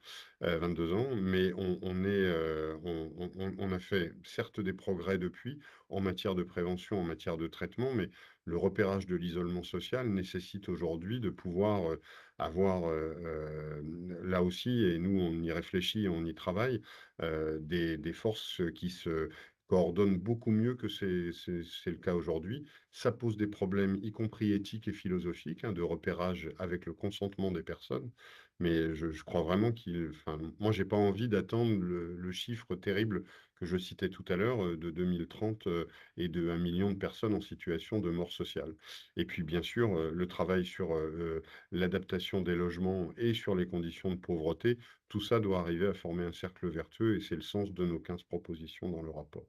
22 ans, mais on a fait certes des progrès depuis en matière de prévention, en matière de traitement, mais le repérage de l'isolement social nécessite aujourd'hui de pouvoir avoir là aussi, et nous on y réfléchit, on y travaille, des forces qui se coordonnent beaucoup mieux que c'est le cas aujourd'hui. Ça pose des problèmes, y compris éthiques et philosophiques, hein, de repérage avec le consentement des personnes. Mais je crois vraiment moi, j'ai pas envie d'attendre le chiffre terrible que je citais tout à l'heure, de 2030 et de 1 million de personnes en situation de mort sociale. Et puis, bien sûr, le travail sur l'adaptation des logements et sur les conditions de pauvreté, tout ça doit arriver à former un cercle vertueux et c'est le sens de nos 15 propositions dans le rapport.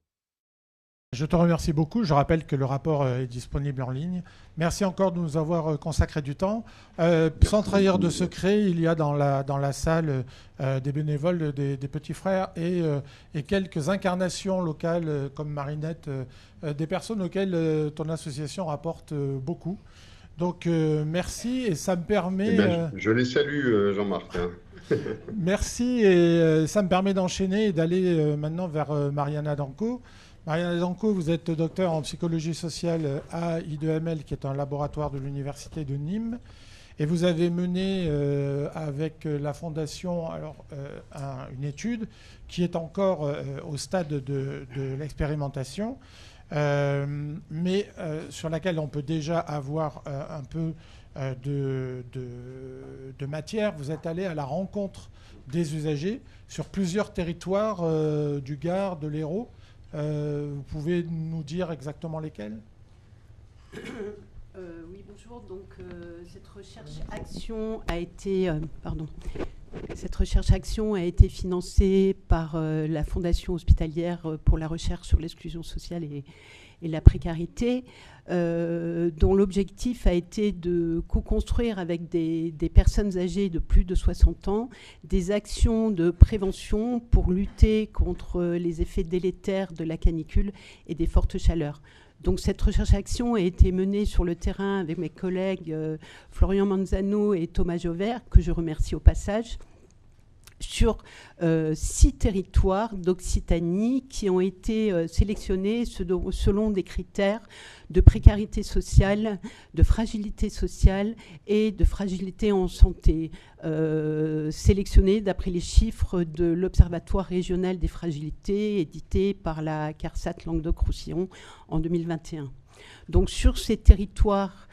Je te remercie beaucoup. Je rappelle que le rapport est disponible en ligne. Merci encore de nous avoir consacré du temps. Sans trahir de secret, il y a dans la salle des bénévoles, des petits frères et quelques incarnations locales comme Marinette, des personnes auxquelles ton association rapporte beaucoup. Donc merci et ça me permet... je les salue, Jean-Marc. Hein. Merci et ça me permet d'enchaîner et d'aller maintenant vers Mariana Danco. Mariana Danco, vous êtes docteur en psychologie sociale à I2ML, qui est un laboratoire de l'université de Nîmes. Et vous avez mené avec la Fondation une étude qui est encore au stade de l'expérimentation, mais sur laquelle on peut déjà avoir un peu de matière. Vous êtes allé à la rencontre des usagers sur plusieurs territoires du Gard, de l'Hérault. Vous pouvez nous dire exactement lesquels ? Oui, bonjour. Donc, cette recherche-action a été, financée par la Fondation hospitalière pour la recherche sur l'exclusion sociale et la précarité, dont l'objectif a été de co-construire avec des personnes âgées de plus de 60 ans des actions de prévention pour lutter contre les effets délétères de la canicule et des fortes chaleurs. Donc cette recherche-action a été menée sur le terrain avec mes collègues Florian Manzano et Thomas Jauvert, que je remercie au passage, sur 6 territoires d'Occitanie qui ont été sélectionnés selon des critères de précarité sociale, de fragilité sociale et de fragilité en santé, sélectionnés d'après les chiffres de l'Observatoire régional des fragilités édité par la CARSAT Languedoc-Roussillon en 2021. Donc sur ces territoires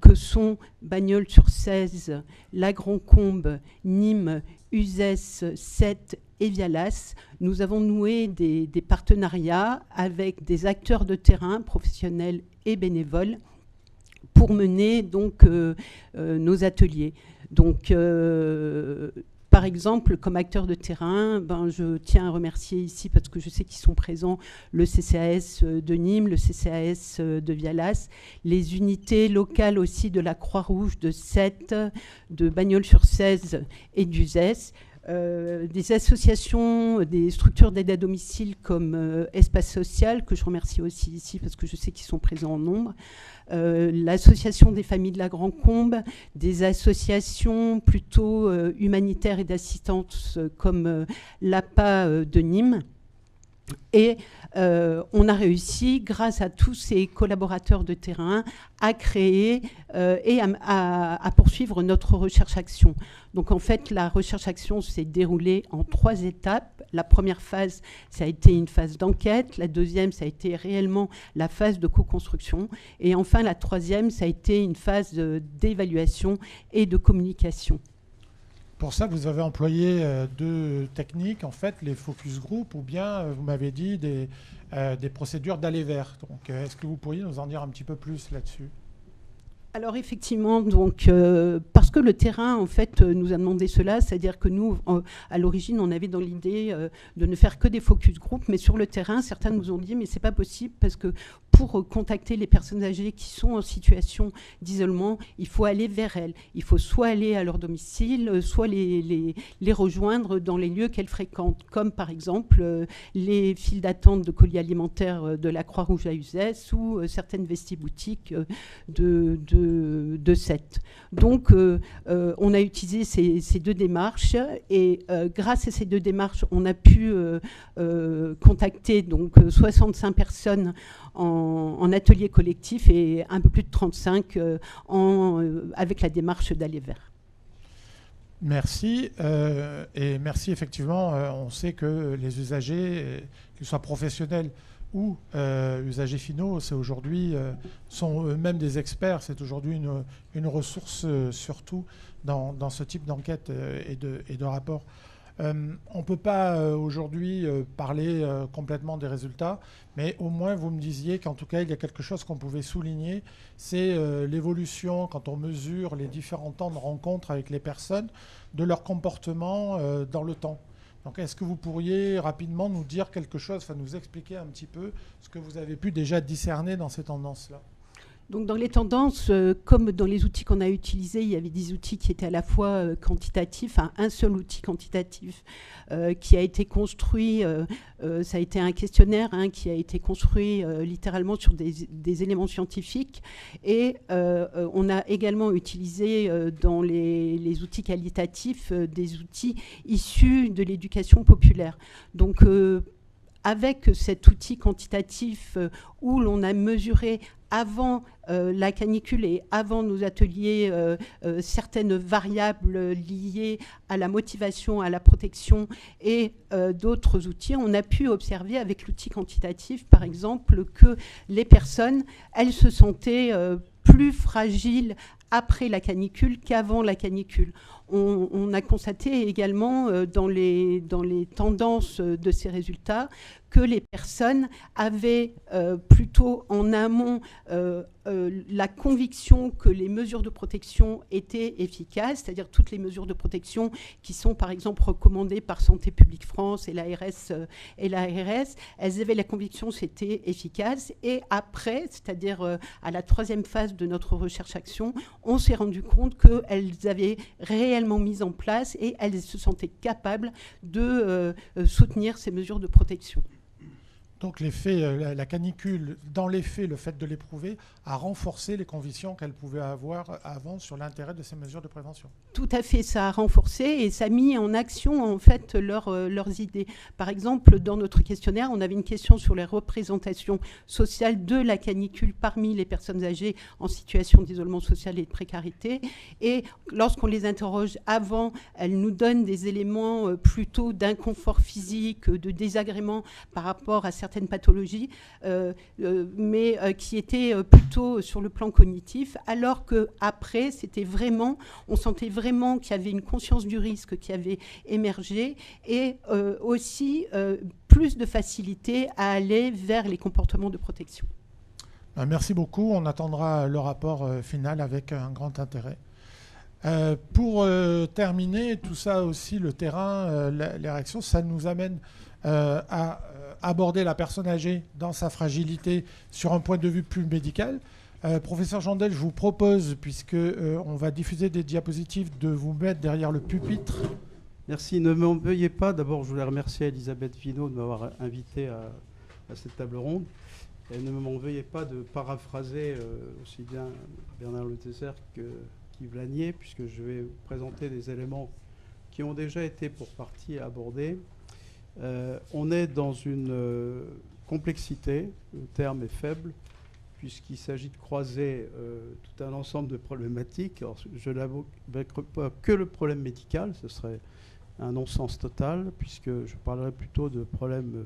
que sont Bagnols-sur-Cèze, La Grand-Combe, Nîmes, Uzès, Sète et Vialas, nous avons noué des partenariats avec des acteurs de terrain, professionnels et bénévoles, pour mener donc nos ateliers. Donc, par exemple, comme acteur de terrain, je tiens à remercier ici, parce que je sais qu'ils sont présents, le CCAS de Nîmes, le CCAS de Vialas, les unités locales aussi de la Croix-Rouge de Sète, de Bagnols-sur-Cèze et d'Uzès, des associations, des structures d'aide à domicile comme Espace Social, que je remercie aussi ici parce que je sais qu'ils sont présents en nombre, l'association des familles de la Grand-Combe, des associations plutôt humanitaires et d'assistance comme l'APA de Nîmes. Et on a réussi, grâce à tous ces collaborateurs de terrain, à créer et à poursuivre notre recherche-action. Donc en fait, la recherche-action s'est déroulée en 3 étapes. La première phase, ça a été une phase d'enquête. La deuxième, ça a été réellement la phase de co-construction. Et enfin, la troisième, ça a été une phase d'évaluation et de communication. Pour ça, vous avez employé deux techniques, en fait, les focus group ou bien, vous m'avez dit, des procédures d'aller vers. Donc, est-ce que vous pourriez nous en dire un petit peu plus là-dessus ? Alors effectivement, donc, parce que le terrain en fait nous a demandé cela, c'est-à-dire que nous, à l'origine, on avait dans l'idée de ne faire que des focus group, mais sur le terrain, certains nous ont dit mais c'est pas possible parce que pour contacter les personnes âgées qui sont en situation d'isolement, il faut aller vers elles. Il faut soit aller à leur domicile, soit les rejoindre dans les lieux qu'elles fréquentent, comme par exemple les files d'attente de colis alimentaires de la Croix-Rouge à Uzès ou certaines vestiboutiques de Sète. Donc, on a utilisé ces deux démarches et grâce à ces deux démarches, on a pu contacter donc 65 personnes en atelier collectif et un peu plus de 35 avec la démarche d'aller vers. Merci. Et merci, effectivement. On sait que les usagers, qu'ils soient professionnels ou usagers finaux, c'est aujourd'hui, sont eux-mêmes des experts. C'est aujourd'hui une ressource, surtout dans ce type d'enquête et de rapport. On ne peut pas aujourd'hui parler complètement des résultats, mais au moins vous me disiez qu'en tout cas il y a quelque chose qu'on pouvait souligner, c'est l'évolution quand on mesure les différents temps de rencontre avec les personnes, de leur comportement dans le temps. Donc est-ce que vous pourriez rapidement nous dire quelque chose, enfin nous expliquer un petit peu ce que vous avez pu déjà discerner dans ces tendances-là ? Donc dans les tendances, comme dans les outils qu'on a utilisés, il y avait des outils qui étaient à la fois quantitatifs, un seul outil quantitatif qui a été construit, ça a été un questionnaire qui a été construit littéralement sur des éléments scientifiques, et on a également utilisé dans les outils qualitatifs des outils issus de l'éducation populaire. Donc avec cet outil quantitatif où l'on a mesuré avant la canicule et avant nos ateliers certaines variables liées à la motivation, à la protection et d'autres outils, on a pu observer avec l'outil quantitatif, par exemple, que les personnes, elles se sentaient plus fragiles après la canicule qu'avant la canicule. On a constaté également dans les tendances de ces résultats que les personnes avaient plutôt en amont la conviction que les mesures de protection étaient efficaces, c'est-à-dire toutes les mesures de protection qui sont par exemple recommandées par Santé publique France et l'ARS, elles avaient la conviction que c'était efficace. Et après, c'est-à-dire à la troisième phase de notre recherche-action, on s'est rendu compte qu'elles avaient réellement mis en place et elles se sentaient capables de soutenir ces mesures de protection. Donc les faits, la canicule, dans les faits, le fait de l'éprouver, a renforcé les convictions qu'elle pouvait avoir avant sur l'intérêt de ces mesures de prévention. Tout à fait, ça a renforcé et ça a mis en action en fait leurs idées. Par exemple, dans notre questionnaire, on avait une question sur les représentations sociales de la canicule parmi les personnes âgées en situation d'isolement social et de précarité. Et lorsqu'on les interroge avant, elles nous donnent des éléments plutôt d'inconfort physique, de désagrément par rapport à certaines pathologies, mais qui étaient plutôt sur le plan cognitif, alors qu'après, c'était vraiment, on sentait vraiment qu'il y avait une conscience du risque qui avait émergé et aussi plus de facilité à aller vers les comportements de protection. Merci beaucoup. On attendra le rapport final avec un grand intérêt. Pour terminer, tout ça aussi, le terrain, les réactions, ça nous amène à aborder la personne âgée dans sa fragilité sur un point de vue plus médical. Professeur Jandel, je vous propose, puisque on va diffuser des diapositives, de vous mettre derrière le pupitre. Merci, ne m'en veuillez pas. D'abord, je voulais remercier Elisabeth Vinot de m'avoir invité à cette table ronde. Et ne m'en veuillez pas de paraphraser aussi bien Bernard Le Tesser qu'Yves Lanier, puisque je vais vous présenter des éléments qui ont déjà été pour partie abordés. On est dans une complexité, le terme est faible, puisqu'il s'agit de croiser tout un ensemble de problématiques. Alors, je n'aborderai pas que le problème médical, ce serait un non-sens total, puisque je parlerai plutôt de problèmes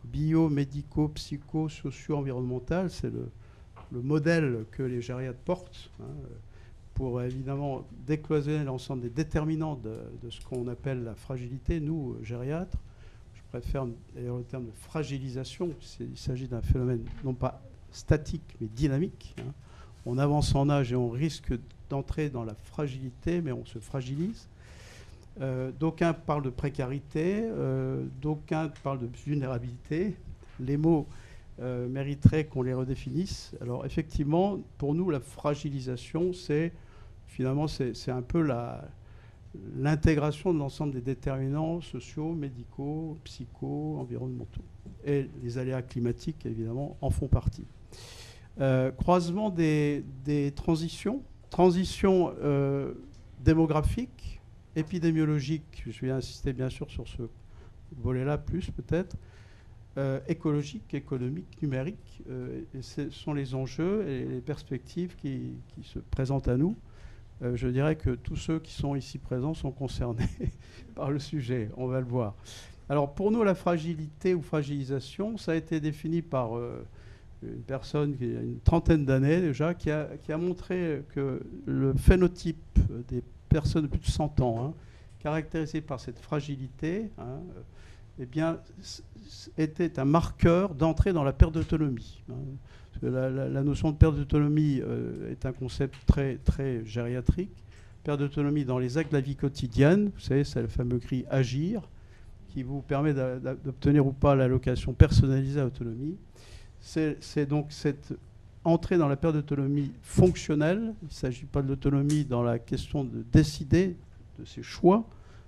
biomédicaux, psycho, socio-environnementaux. C'est le modèle que les gériatres portent, pour évidemment décloisonner l'ensemble des déterminants de ce qu'on appelle la fragilité. Nous, gériatres, je préfère d'ailleurs le terme de fragilisation. Il s'agit d'un phénomène non pas statique, mais dynamique. Hein. On avance en âge et on risque d'entrer dans la fragilité, mais on se fragilise. D'aucuns parlent de précarité, d'aucuns parlent de vulnérabilité. Les mots mériteraient qu'on les redéfinisse. Alors effectivement, pour nous, la fragilisation, c'est un peu l'intégration de l'ensemble des déterminants sociaux, médicaux, psycho, environnementaux. Et les aléas climatiques, évidemment, en font partie. Croisement des transitions démographiques, épidémiologiques, je vais insister bien sûr sur ce volet-là plus peut-être, écologiques, économiques, numériques, et ce sont les enjeux et les perspectives qui se présentent à nous. Je dirais que tous ceux qui sont ici présents sont concernés par le sujet, on va le voir. Alors pour nous, la fragilité ou fragilisation, ça a été défini par une personne qui a une trentaine d'années déjà, qui a montré que le phénotype des personnes de plus de 100 ans, hein, caractérisé par cette fragilité, hein, eh bien, était un marqueur d'entrée dans la perte d'autonomie. Hein. La notion de perte d'autonomie est un concept très, très gériatrique. Perte d'autonomie dans les actes de la vie quotidienne, vous savez, c'est le fameux cri « Agir » qui vous permet d'obtenir ou pas l'allocation personnalisée à autonomie. C'est donc cette entrée dans la perte d'autonomie fonctionnelle. Il ne s'agit pas de l'autonomie dans la question de décider de ses choix.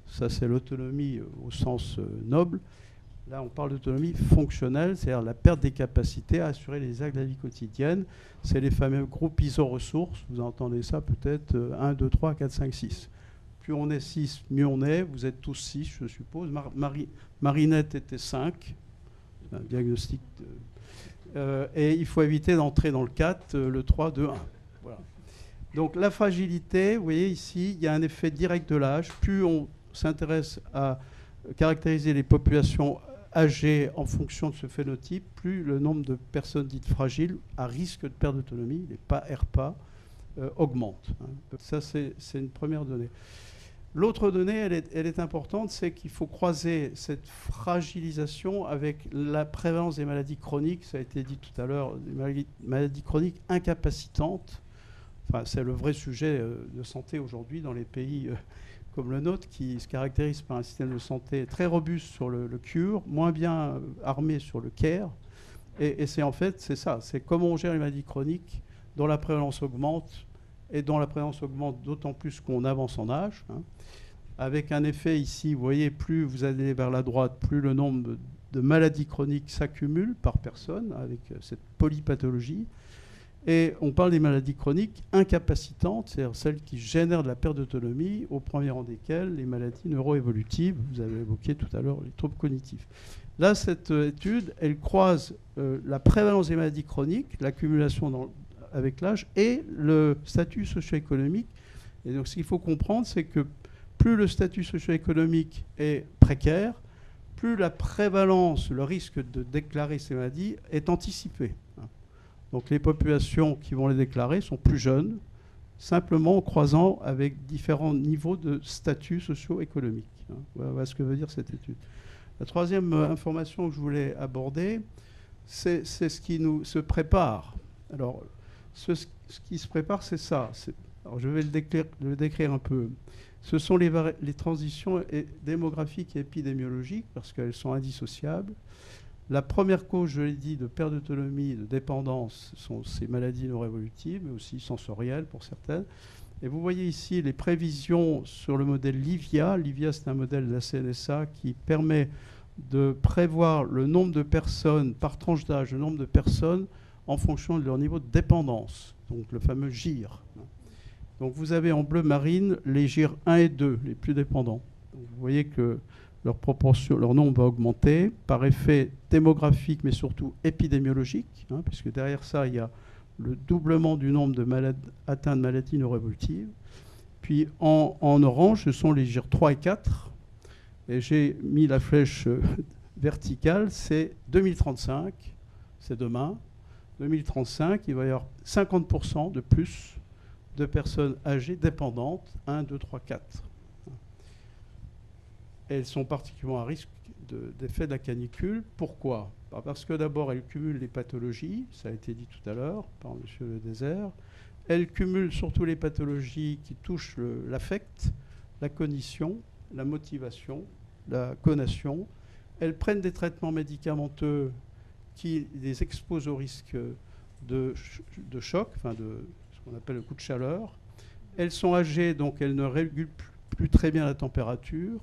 Ça, c'est l'autonomie au sens noble. Là, on parle d'autonomie fonctionnelle, c'est-à-dire la perte des capacités à assurer les actes de la vie quotidienne. C'est les fameux groupes iso-ressources. Vous entendez ça peut-être 1, 2, 3, 4, 5, 6. Plus on est 6, mieux on est. Vous êtes tous 6, je suppose. Marinette était 5. C'est un diagnostic. Et il faut éviter d'entrer dans le 4, le 3, 2, 1. Voilà. Donc la fragilité, vous voyez ici, il y a un effet direct de l'âge. Plus on s'intéresse à caractériser les populations âgées en fonction de ce phénotype, plus le nombre de personnes dites fragiles à risque de perte d'autonomie, les PAS-RPA, augmente. Hein. Ça, c'est une première donnée. L'autre donnée, elle est importante, c'est qu'il faut croiser cette fragilisation avec la prévalence des maladies chroniques. Ça a été dit tout à l'heure, des maladies chroniques incapacitantes. Enfin, c'est le vrai sujet de santé aujourd'hui dans les pays comme le nôtre, qui se caractérise par un système de santé très robuste sur le cure, moins bien armé sur le care. Et c'est en fait, c'est ça, c'est comment on gère les maladies chroniques dont la prévalence augmente, et dont la prévalence augmente d'autant plus qu'on avance en âge. Hein, avec un effet ici, vous voyez, plus vous allez vers la droite, plus le nombre de maladies chroniques s'accumule par personne, avec cette polypathologie. Et on parle des maladies chroniques incapacitantes, c'est-à-dire celles qui génèrent de la perte d'autonomie, au premier rang desquelles les maladies neuroévolutives, vous avez évoqué tout à l'heure les troubles cognitifs. Là, cette étude, elle croise la prévalence des maladies chroniques, l'accumulation avec l'âge et le statut socio-économique. Et donc ce qu'il faut comprendre, c'est que plus le statut socio-économique est précaire, plus la prévalence, le risque de déclarer ces maladies est anticipé. Donc les populations qui vont les déclarer sont plus jeunes, simplement en croisant avec différents niveaux de statut socio-économique. Voilà ce que veut dire cette étude. La troisième information que je voulais aborder, c'est ce qui nous se prépare. Alors, ce qui se prépare, c'est ça. Alors, je vais le décrire un peu. Ce sont les transitions démographiques et épidémiologiques, parce qu'elles sont indissociables. La première cause, je l'ai dit, de perte d'autonomie et de dépendance sont ces maladies neuroévolutives, mais aussi sensorielles pour certaines. Et vous voyez ici les prévisions sur le modèle Livia. Livia, c'est un modèle de la CNSA qui permet de prévoir le nombre de personnes par tranche d'âge, le nombre de personnes en fonction de leur niveau de dépendance, donc le fameux GIR. Donc vous avez en bleu marine les GIR 1 et 2, les plus dépendants. Donc vous voyez que leur proportion, leur nombre va augmenter par effet démographique, mais surtout épidémiologique, hein, puisque derrière ça, il y a le doublement du nombre de malades atteints de maladies neuroévolutives. Puis en orange, ce sont les GIR 3 et 4. Et j'ai mis la flèche verticale, c'est 2035, c'est demain. 2035, il va y avoir 50% de plus de personnes âgées dépendantes, 1, 2, 3, 4. Elles sont particulièrement à risque d'effet de la canicule. Pourquoi? Parce que d'abord, elles cumulent les pathologies, ça a été dit tout à l'heure par M. Le Désert. Elles cumulent surtout les pathologies qui touchent l'affect, la cognition, la motivation, la conation. Elles prennent des traitements médicamenteux qui les exposent au risque de choc, enfin de ce qu'on appelle le coup de chaleur. Elles sont âgées, donc elles ne régulent plus très bien la température.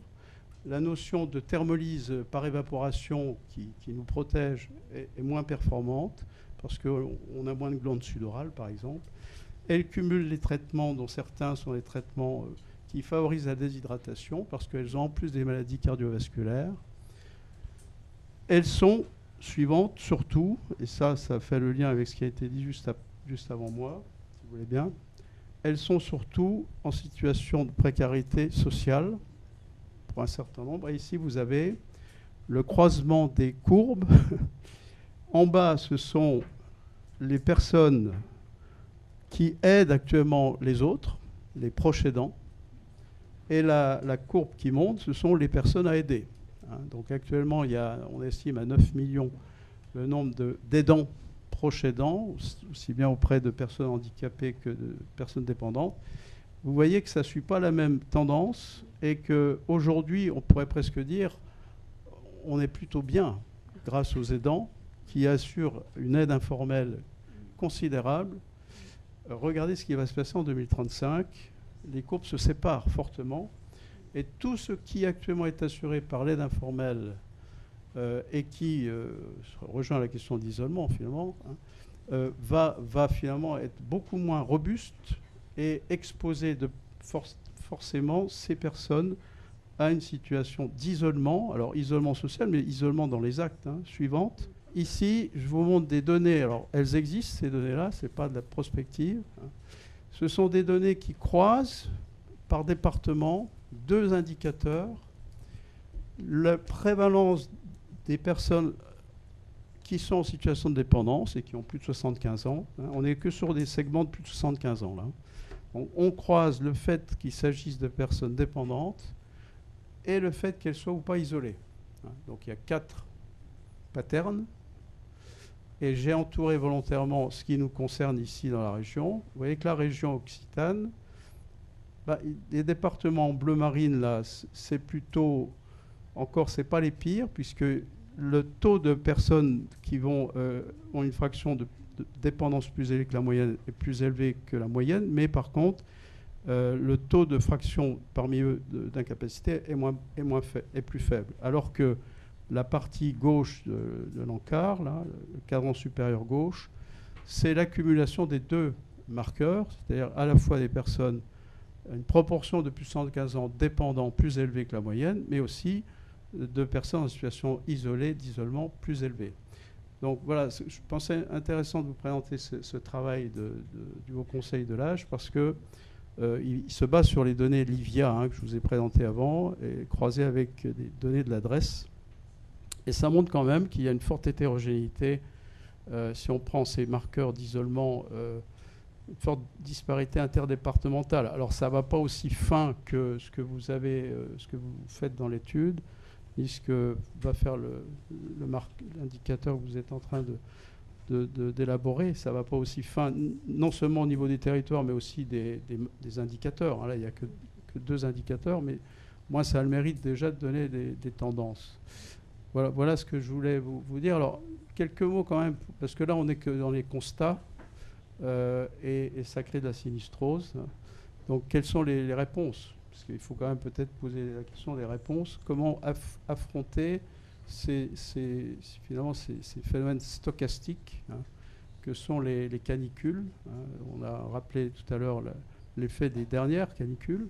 La notion de thermolyse par évaporation qui nous protège est moins performante parce qu'on a moins de glandes sudorales, par exemple. Elles cumulent les traitements, dont certains sont des traitements qui favorisent la déshydratation parce qu'elles ont en plus des maladies cardiovasculaires. Elles sont suivantes, surtout, et ça fait le lien avec ce qui a été dit juste avant moi, si vous voulez bien, elles sont surtout en situation de précarité sociale pour un certain nombre. Et ici, vous avez le croisement des courbes. En bas, ce sont les personnes qui aident actuellement les autres, les proches aidants. Et la courbe qui monte, ce sont les personnes à aider. Donc actuellement, on estime à 9 millions le nombre d'aidants, proches aidants, aussi bien auprès de personnes handicapées que de personnes dépendantes. Vous voyez que ça ne suit pas la même tendance et qu'aujourd'hui, on pourrait presque dire, on est plutôt bien grâce aux aidants qui assurent une aide informelle considérable. Regardez ce qui va se passer en 2035. Les courbes se séparent fortement. Et tout ce qui actuellement est assuré par l'aide informelle et qui rejoint la question d'isolement finalement, va finalement être beaucoup moins robuste et exposer forcément ces personnes à une situation d'isolement, alors isolement social, mais isolement dans les actes suivantes. Ici, je vous montre des données, alors elles existent ces données-là, ce n'est pas de la prospective. Ce sont des données qui croisent par département 2 indicateurs. La prévalence des personnes qui sont en situation de dépendance et qui ont plus de 75 ans, on n'est que sur des segments de plus de 75 ans là. On croise le fait qu'il s'agisse de personnes dépendantes et le fait qu'elles soient ou pas isolées. Donc il y a 4 patterns. Et j'ai entouré volontairement ce qui nous concerne ici dans la région. Vous voyez que la région Occitane, les départements en bleu marine, là, c'est plutôt... Encore, ce n'est pas les pires, puisque le taux de personnes qui ont une fraction de dépendance plus élevée que la moyenne est plus élevé que la moyenne, mais par contre, le taux de fraction parmi eux d'incapacité est plus faible. Alors que la partie gauche de l'encart, là, le cadran supérieur gauche, c'est l'accumulation des 2 marqueurs, c'est-à-dire à la fois des personnes, une proportion de plus de 75 ans dépendants plus élevée que la moyenne, mais aussi de personnes en situation isolée, d'isolement plus élevée. Donc voilà, je pensais intéressant de vous présenter ce travail du Haut Conseil de l'âge parce que il se base sur les données Livia que je vous ai présentées avant et croisées avec des données de l'adresse. Et ça montre quand même qu'il y a une forte hétérogénéité. Si on prend ces marqueurs d'isolement, une forte disparité interdépartementale. Alors ça ne va pas aussi fin que ce que vous faites dans l'étude, ni ce que va faire l'indicateur que vous êtes en train d'élaborer. Ça ne va pas aussi fin, non seulement au niveau des territoires, mais aussi des indicateurs. Là, il n'y a que 2 indicateurs, mais moi, ça a le mérite déjà de donner des tendances. Voilà ce que je voulais vous dire. Alors, quelques mots quand même, parce que là, on n'est que dans les constats, et ça crée de la sinistrose. Donc, quelles sont les réponses? Parce qu'il faut quand même peut-être poser la question des réponses. Comment affronter ces phénomènes stochastiques que sont les canicules. On a rappelé tout à l'heure l'effet des dernières canicules.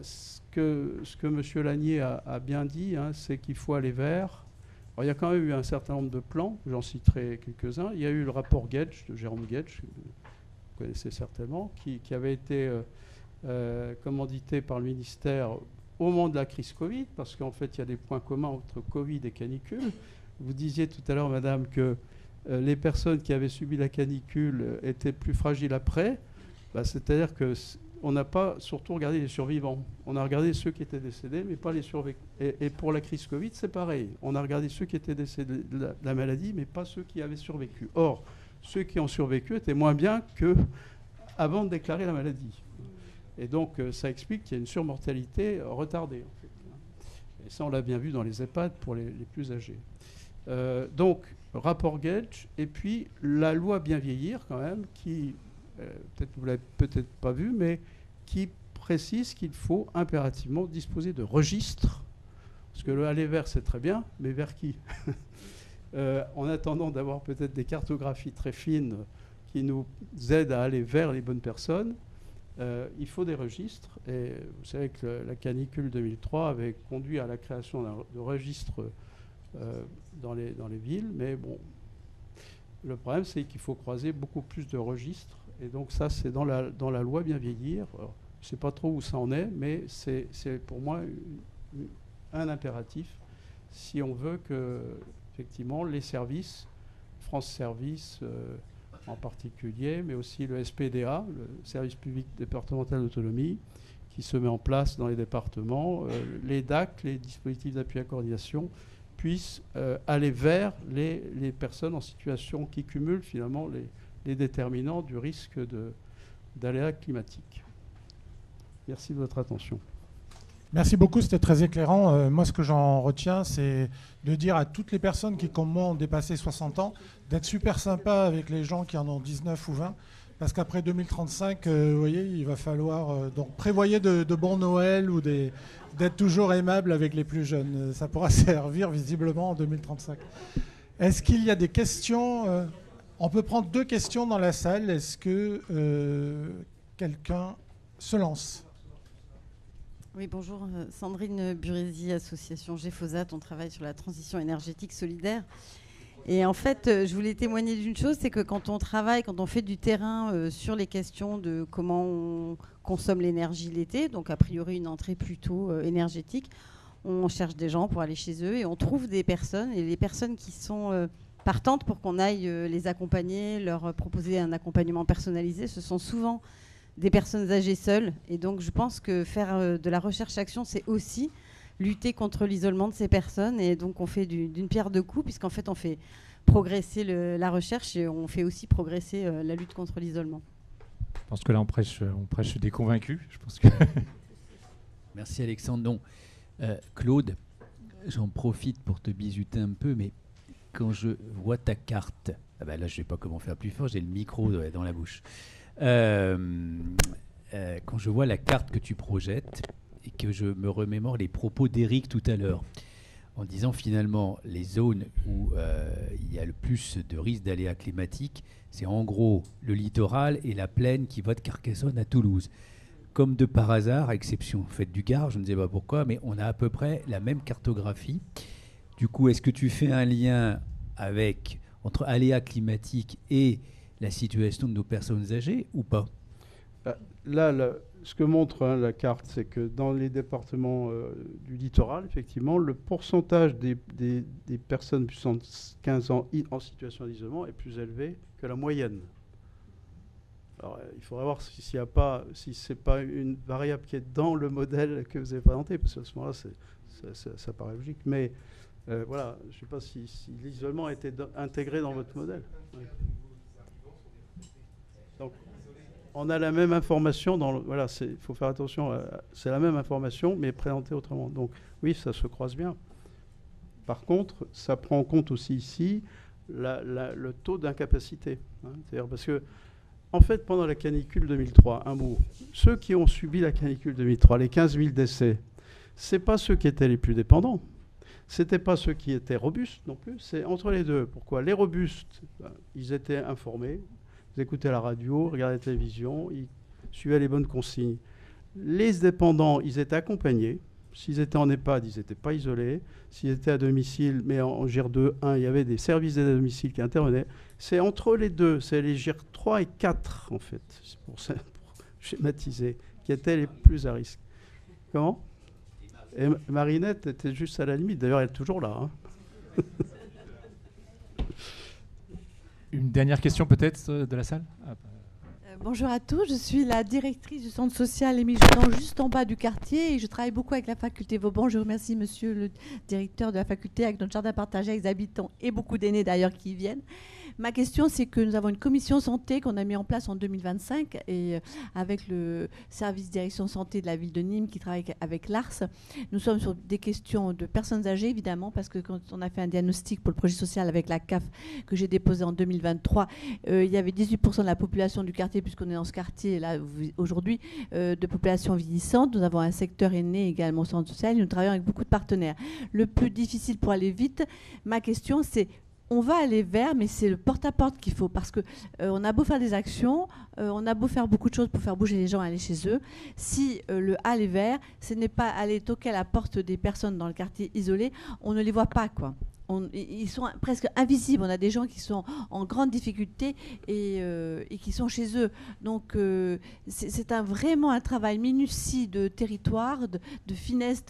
Ce que M. Lanier a bien dit, c'est qu'il faut aller vers... Alors, il y a quand même eu un certain nombre de plans, j'en citerai quelques-uns. Il y a eu le rapport Gedge, de Jérôme Gedge, que vous connaissez certainement, qui avait été commandité par le ministère au moment de la crise Covid, parce qu'en fait, il y a des points communs entre Covid et canicule. Vous disiez tout à l'heure, madame, que les personnes qui avaient subi la canicule étaient plus fragiles après. C'est-à-dire qu'on n'a pas surtout regardé les survivants. On a regardé ceux qui étaient décédés, mais pas les survécus. Et pour la crise Covid, c'est pareil. On a regardé ceux qui étaient décédés de la maladie, mais pas ceux qui avaient survécu. Or, ceux qui ont survécu étaient moins bien qu'avant de déclarer la maladie. Et donc, ça explique qu'il y a une surmortalité retardée, en fait. Et ça, on l'a bien vu dans les EHPAD pour les plus âgés. Donc, rapport Gage, et puis la loi Bien vieillir, quand même, qui, peut-être vous ne l'avez peut-être pas vu, mais qui précise qu'il faut impérativement disposer de registres. Parce que le aller vers, c'est très bien, mais vers qui? En attendant d'avoir peut-être des cartographies très fines qui nous aident à aller vers les bonnes personnes, il faut des registres. Et vous savez que la canicule 2003 avait conduit à la création de registres dans les villes. Mais bon, le problème, c'est qu'il faut croiser beaucoup plus de registres. Et donc ça, c'est dans la loi Bien vieillir. Alors, je ne sais pas trop où ça en est, mais c'est pour moi un impératif si on veut que, effectivement, les services, France Service en particulier, mais aussi le SPDA, le Service public départemental d'autonomie, qui se met en place dans les départements, les DAC, les dispositifs d'appui à coordination, puissent aller vers les personnes en situation qui cumulent finalement les déterminants du risque d'aléas climatiques. Merci de votre attention. Merci beaucoup, c'était très éclairant. Moi, ce que j'en retiens, c'est de dire à toutes les personnes qui, comme moi, ont dépassé 60 ans, d'être super sympa avec les gens qui en ont 19 ou 20, parce qu'après 2035, vous voyez, il va falloir... donc, prévoyez de bons Noël ou d'être toujours aimable avec les plus jeunes. Ça pourra servir visiblement en 2035. Est-ce qu'il y a des questions on peut prendre 2 questions dans la salle. Est-ce que quelqu'un se lance? Oui, bonjour. Sandrine Burési, association GEFOSAT. On travaille sur la transition énergétique solidaire. Et en fait, je voulais témoigner d'une chose, c'est que quand on travaille, quand on fait du terrain sur les questions de comment on consomme l'énergie l'été, donc a priori une entrée plutôt énergétique, on cherche des gens pour aller chez eux et on trouve des personnes. Et les personnes qui sont partantes pour qu'on aille les accompagner, leur proposer un accompagnement personnalisé, ce sont souvent des personnes âgées seules. Et donc, je pense que faire de la recherche-action, c'est aussi lutter contre l'isolement de ces personnes. Et donc, on fait d'une pierre deux coups, puisqu'en fait, on fait progresser la recherche et on fait aussi progresser la lutte contre l'isolement. Je pense que là, on prêche des convaincus. Je pense que Merci, Alexandre. Non, Claude, j'en profite pour te bisuter un peu, mais quand je vois ta carte, là, je ne sais pas comment faire plus fort, j'ai le micro dans la bouche. Quand je vois la carte que tu projettes et que je me remémore les propos d'Éric tout à l'heure, en disant finalement les zones où il y a le plus de risques d'aléas climatiques, c'est en gros le littoral et la plaine qui va de Carcassonne à Toulouse. Comme de par hasard, à exception faite du Gard, je ne sais pas pourquoi, mais on a à peu près la même cartographie. Du coup, est-ce que tu fais un lien entre aléas climatiques et la situation de nos personnes âgées ou pas? Là, ce que montre la carte, c'est que dans les départements du littoral, effectivement, le pourcentage des personnes plus de 15 ans en situation d'isolement est plus élevé que la moyenne. Alors, il faudrait voir si ce n'est pas une variable qui est dans le modèle que vous avez présenté, parce qu'à ce moment-là, ça paraît logique. Mais voilà, je ne sais pas si l'isolement a été intégré dans votre modèle. Ouais. Donc, on a la même information. Voilà, il faut faire attention. C'est la même information, mais présentée autrement. Donc, oui, ça se croise bien. Par contre, ça prend en compte aussi ici le taux d'incapacité. C'est-à-dire parce que, en fait, pendant la canicule 2003, ceux qui ont subi la canicule 2003, les 15 000 décès, ce n'est pas ceux qui étaient les plus dépendants. Ce n'étaient pas ceux qui étaient robustes non plus. C'est entre les deux. Pourquoi? Les robustes, ils étaient informés. Ils écoutaient la radio, regardaient la télévision, ils suivaient les bonnes consignes. Les dépendants, ils étaient accompagnés. S'ils étaient en EHPAD, ils n'étaient pas isolés. S'ils étaient à domicile, mais en GIR 2, 1, il y avait des services d'aide à domicile qui intervenaient. C'est entre les deux, c'est les GIR 3 et 4, en fait, pour schématiser, qui étaient les plus à risque. Comment? Et Marinette était juste à la limite. D'ailleurs, elle est toujours là. Une dernière question peut-être de la salle? Bonjour à tous, je suis la directrice du centre social Émile Jourdan, juste en bas du quartier, et je travaille beaucoup avec la faculté Vauban. Je remercie monsieur le directeur de la faculté avec notre jardin partagé avec les habitants et beaucoup d'aînés d'ailleurs qui y viennent. Ma question, c'est que nous avons une commission santé qu'on a mis en place en 2025 et avec le service direction santé de la ville de Nîmes qui travaille avec l'ARS. Nous sommes sur des questions de personnes âgées, évidemment, parce que quand on a fait un diagnostic pour le projet social avec la CAF que j'ai déposé en 2023, il y avait 18% de la population du quartier, puisqu'on est dans ce quartier là aujourd'hui, de population vieillissante. Nous avons un secteur aîné également au centre social et nous travaillons avec beaucoup de partenaires. Le plus difficile pour aller vite, ma question, c'est on va aller vers, mais c'est le porte-à-porte qu'il faut, parce qu'on a beau faire des actions, on a beau faire beaucoup de choses pour faire bouger les gens, aller chez eux. Si le aller vers, ce n'est pas aller toquer à la porte des personnes dans le quartier isolé, on ne les voit pas, quoi. Ils sont presque invisibles. On a des gens qui sont en grande difficulté et qui sont chez eux. Donc, c'est vraiment un travail minutie de territoire, de finesse,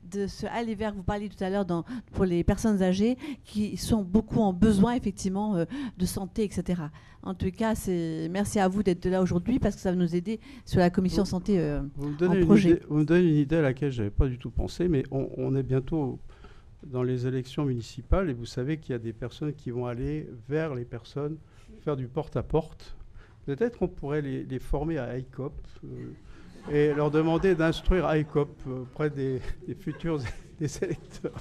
de se aller vers. Vous parliez tout à l'heure pour les personnes âgées qui sont beaucoup en besoin, effectivement, de santé, etc. En tout cas, merci à vous d'être là aujourd'hui parce que ça va nous aider sur la commission santé en projet. Vous me donnez une idée à laquelle je n'avais pas du tout pensé, mais on est bientôt dans les élections municipales et vous savez qu'il y a des personnes qui vont aller vers les personnes, faire du porte-à-porte. Peut-être qu'on pourrait les former à ICOP et leur demander d'instruire ICOP auprès des futurs des électeurs.